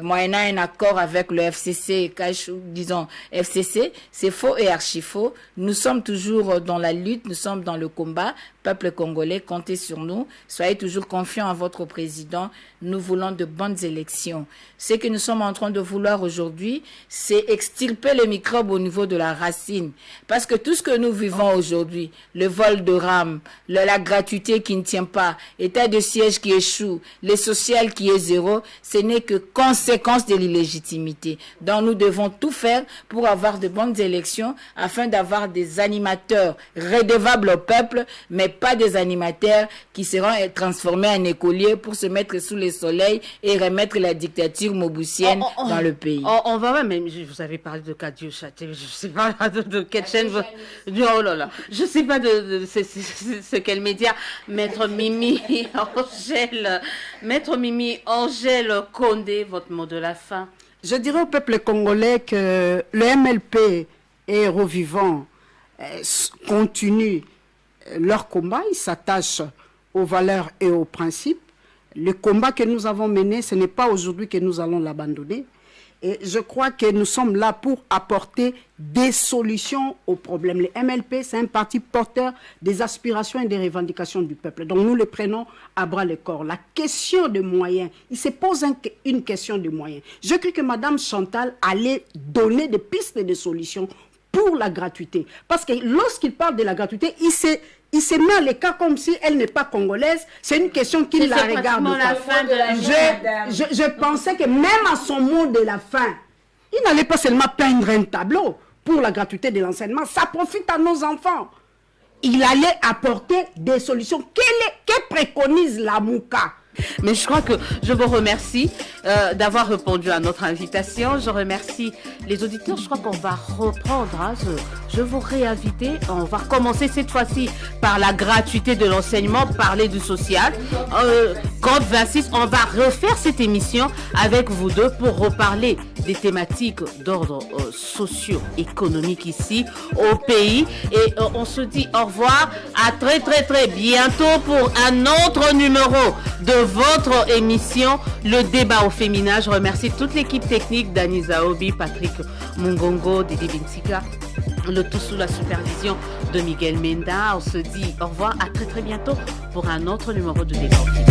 moyennant un accord avec le FCC, disons FCC. C'est faux et archi faux. Nous sommes toujours dans la lutte, nous sommes dans le combat. Peuple congolais, comptez sur nous. Soyez toujours confiants en votre président. Nous voulons de bonnes élections. Ce que nous sommes en train de vouloir aujourd'hui, c'est extirper les microbes au niveau de la racine. Parce que tout ce que nous vivons aujourd'hui, le vol de rames, la gratuité qui ne tient pas, état de siège qui échoue, le social qui est zéro, ce n'est que conséquence de l'illégitimité. Donc nous devons tout faire pour avoir de bonnes élections afin d'avoir des animateurs redevables au peuple, mais pas des animateurs qui seront transformés en écoliers pour se mettre sous le soleil et remettre la dictature mobusienne dans le pays. On va même, vous avez parlé de Kadiosha, je ne sais pas de quelle chaîne, oh là là, je ne sais pas de ce quel média. Maître Mimi Angèle Condé, votre mot de la fin. Je dirais au peuple congolais que le MLP et Revivant continuent leur combat, ils s'attachent aux valeurs et aux principes. Le combat que nous avons mené, ce n'est pas aujourd'hui que nous allons l'abandonner. Et je crois que nous sommes là pour apporter des solutions aux problèmes. Le MLP, c'est un parti porteur des aspirations et des revendications du peuple. Donc nous le prenons à bras le corps. La question de moyens, il se pose une question de moyens. Je crois que Mme Chantal allait donner des pistes de solutions pour la gratuité. Parce que lorsqu'il parle de la gratuité, il se met à l'écart comme si elle n'est pas congolaise. C'est une question qui ne la regarde pas. Je pensais que même à son mot de la fin, il n'allait pas seulement peindre un tableau pour la gratuité de l'enseignement. Ça profite à nos enfants. Il allait apporter des solutions. Que préconise la MOUCA? Mais je crois que je vous remercie d'avoir répondu à notre invitation. Je remercie les auditeurs. Je crois qu'on va reprendre. Hein, je vous réinviter. On va recommencer cette fois-ci par la gratuité de l'enseignement, parler du social. Code 26, on va refaire cette émission avec vous deux pour reparler des thématiques d'ordre socio-économique ici au pays. Et on se dit au revoir. À très très très bientôt pour un autre numéro de votre émission, le débat au féminin. Je remercie toute l'équipe technique, Dani Zaobi, Patrick Mungongo, Didi Binsika. Le tout sous la supervision de Miguel Menda. On se dit au revoir, à très très bientôt pour un autre numéro de Décortique.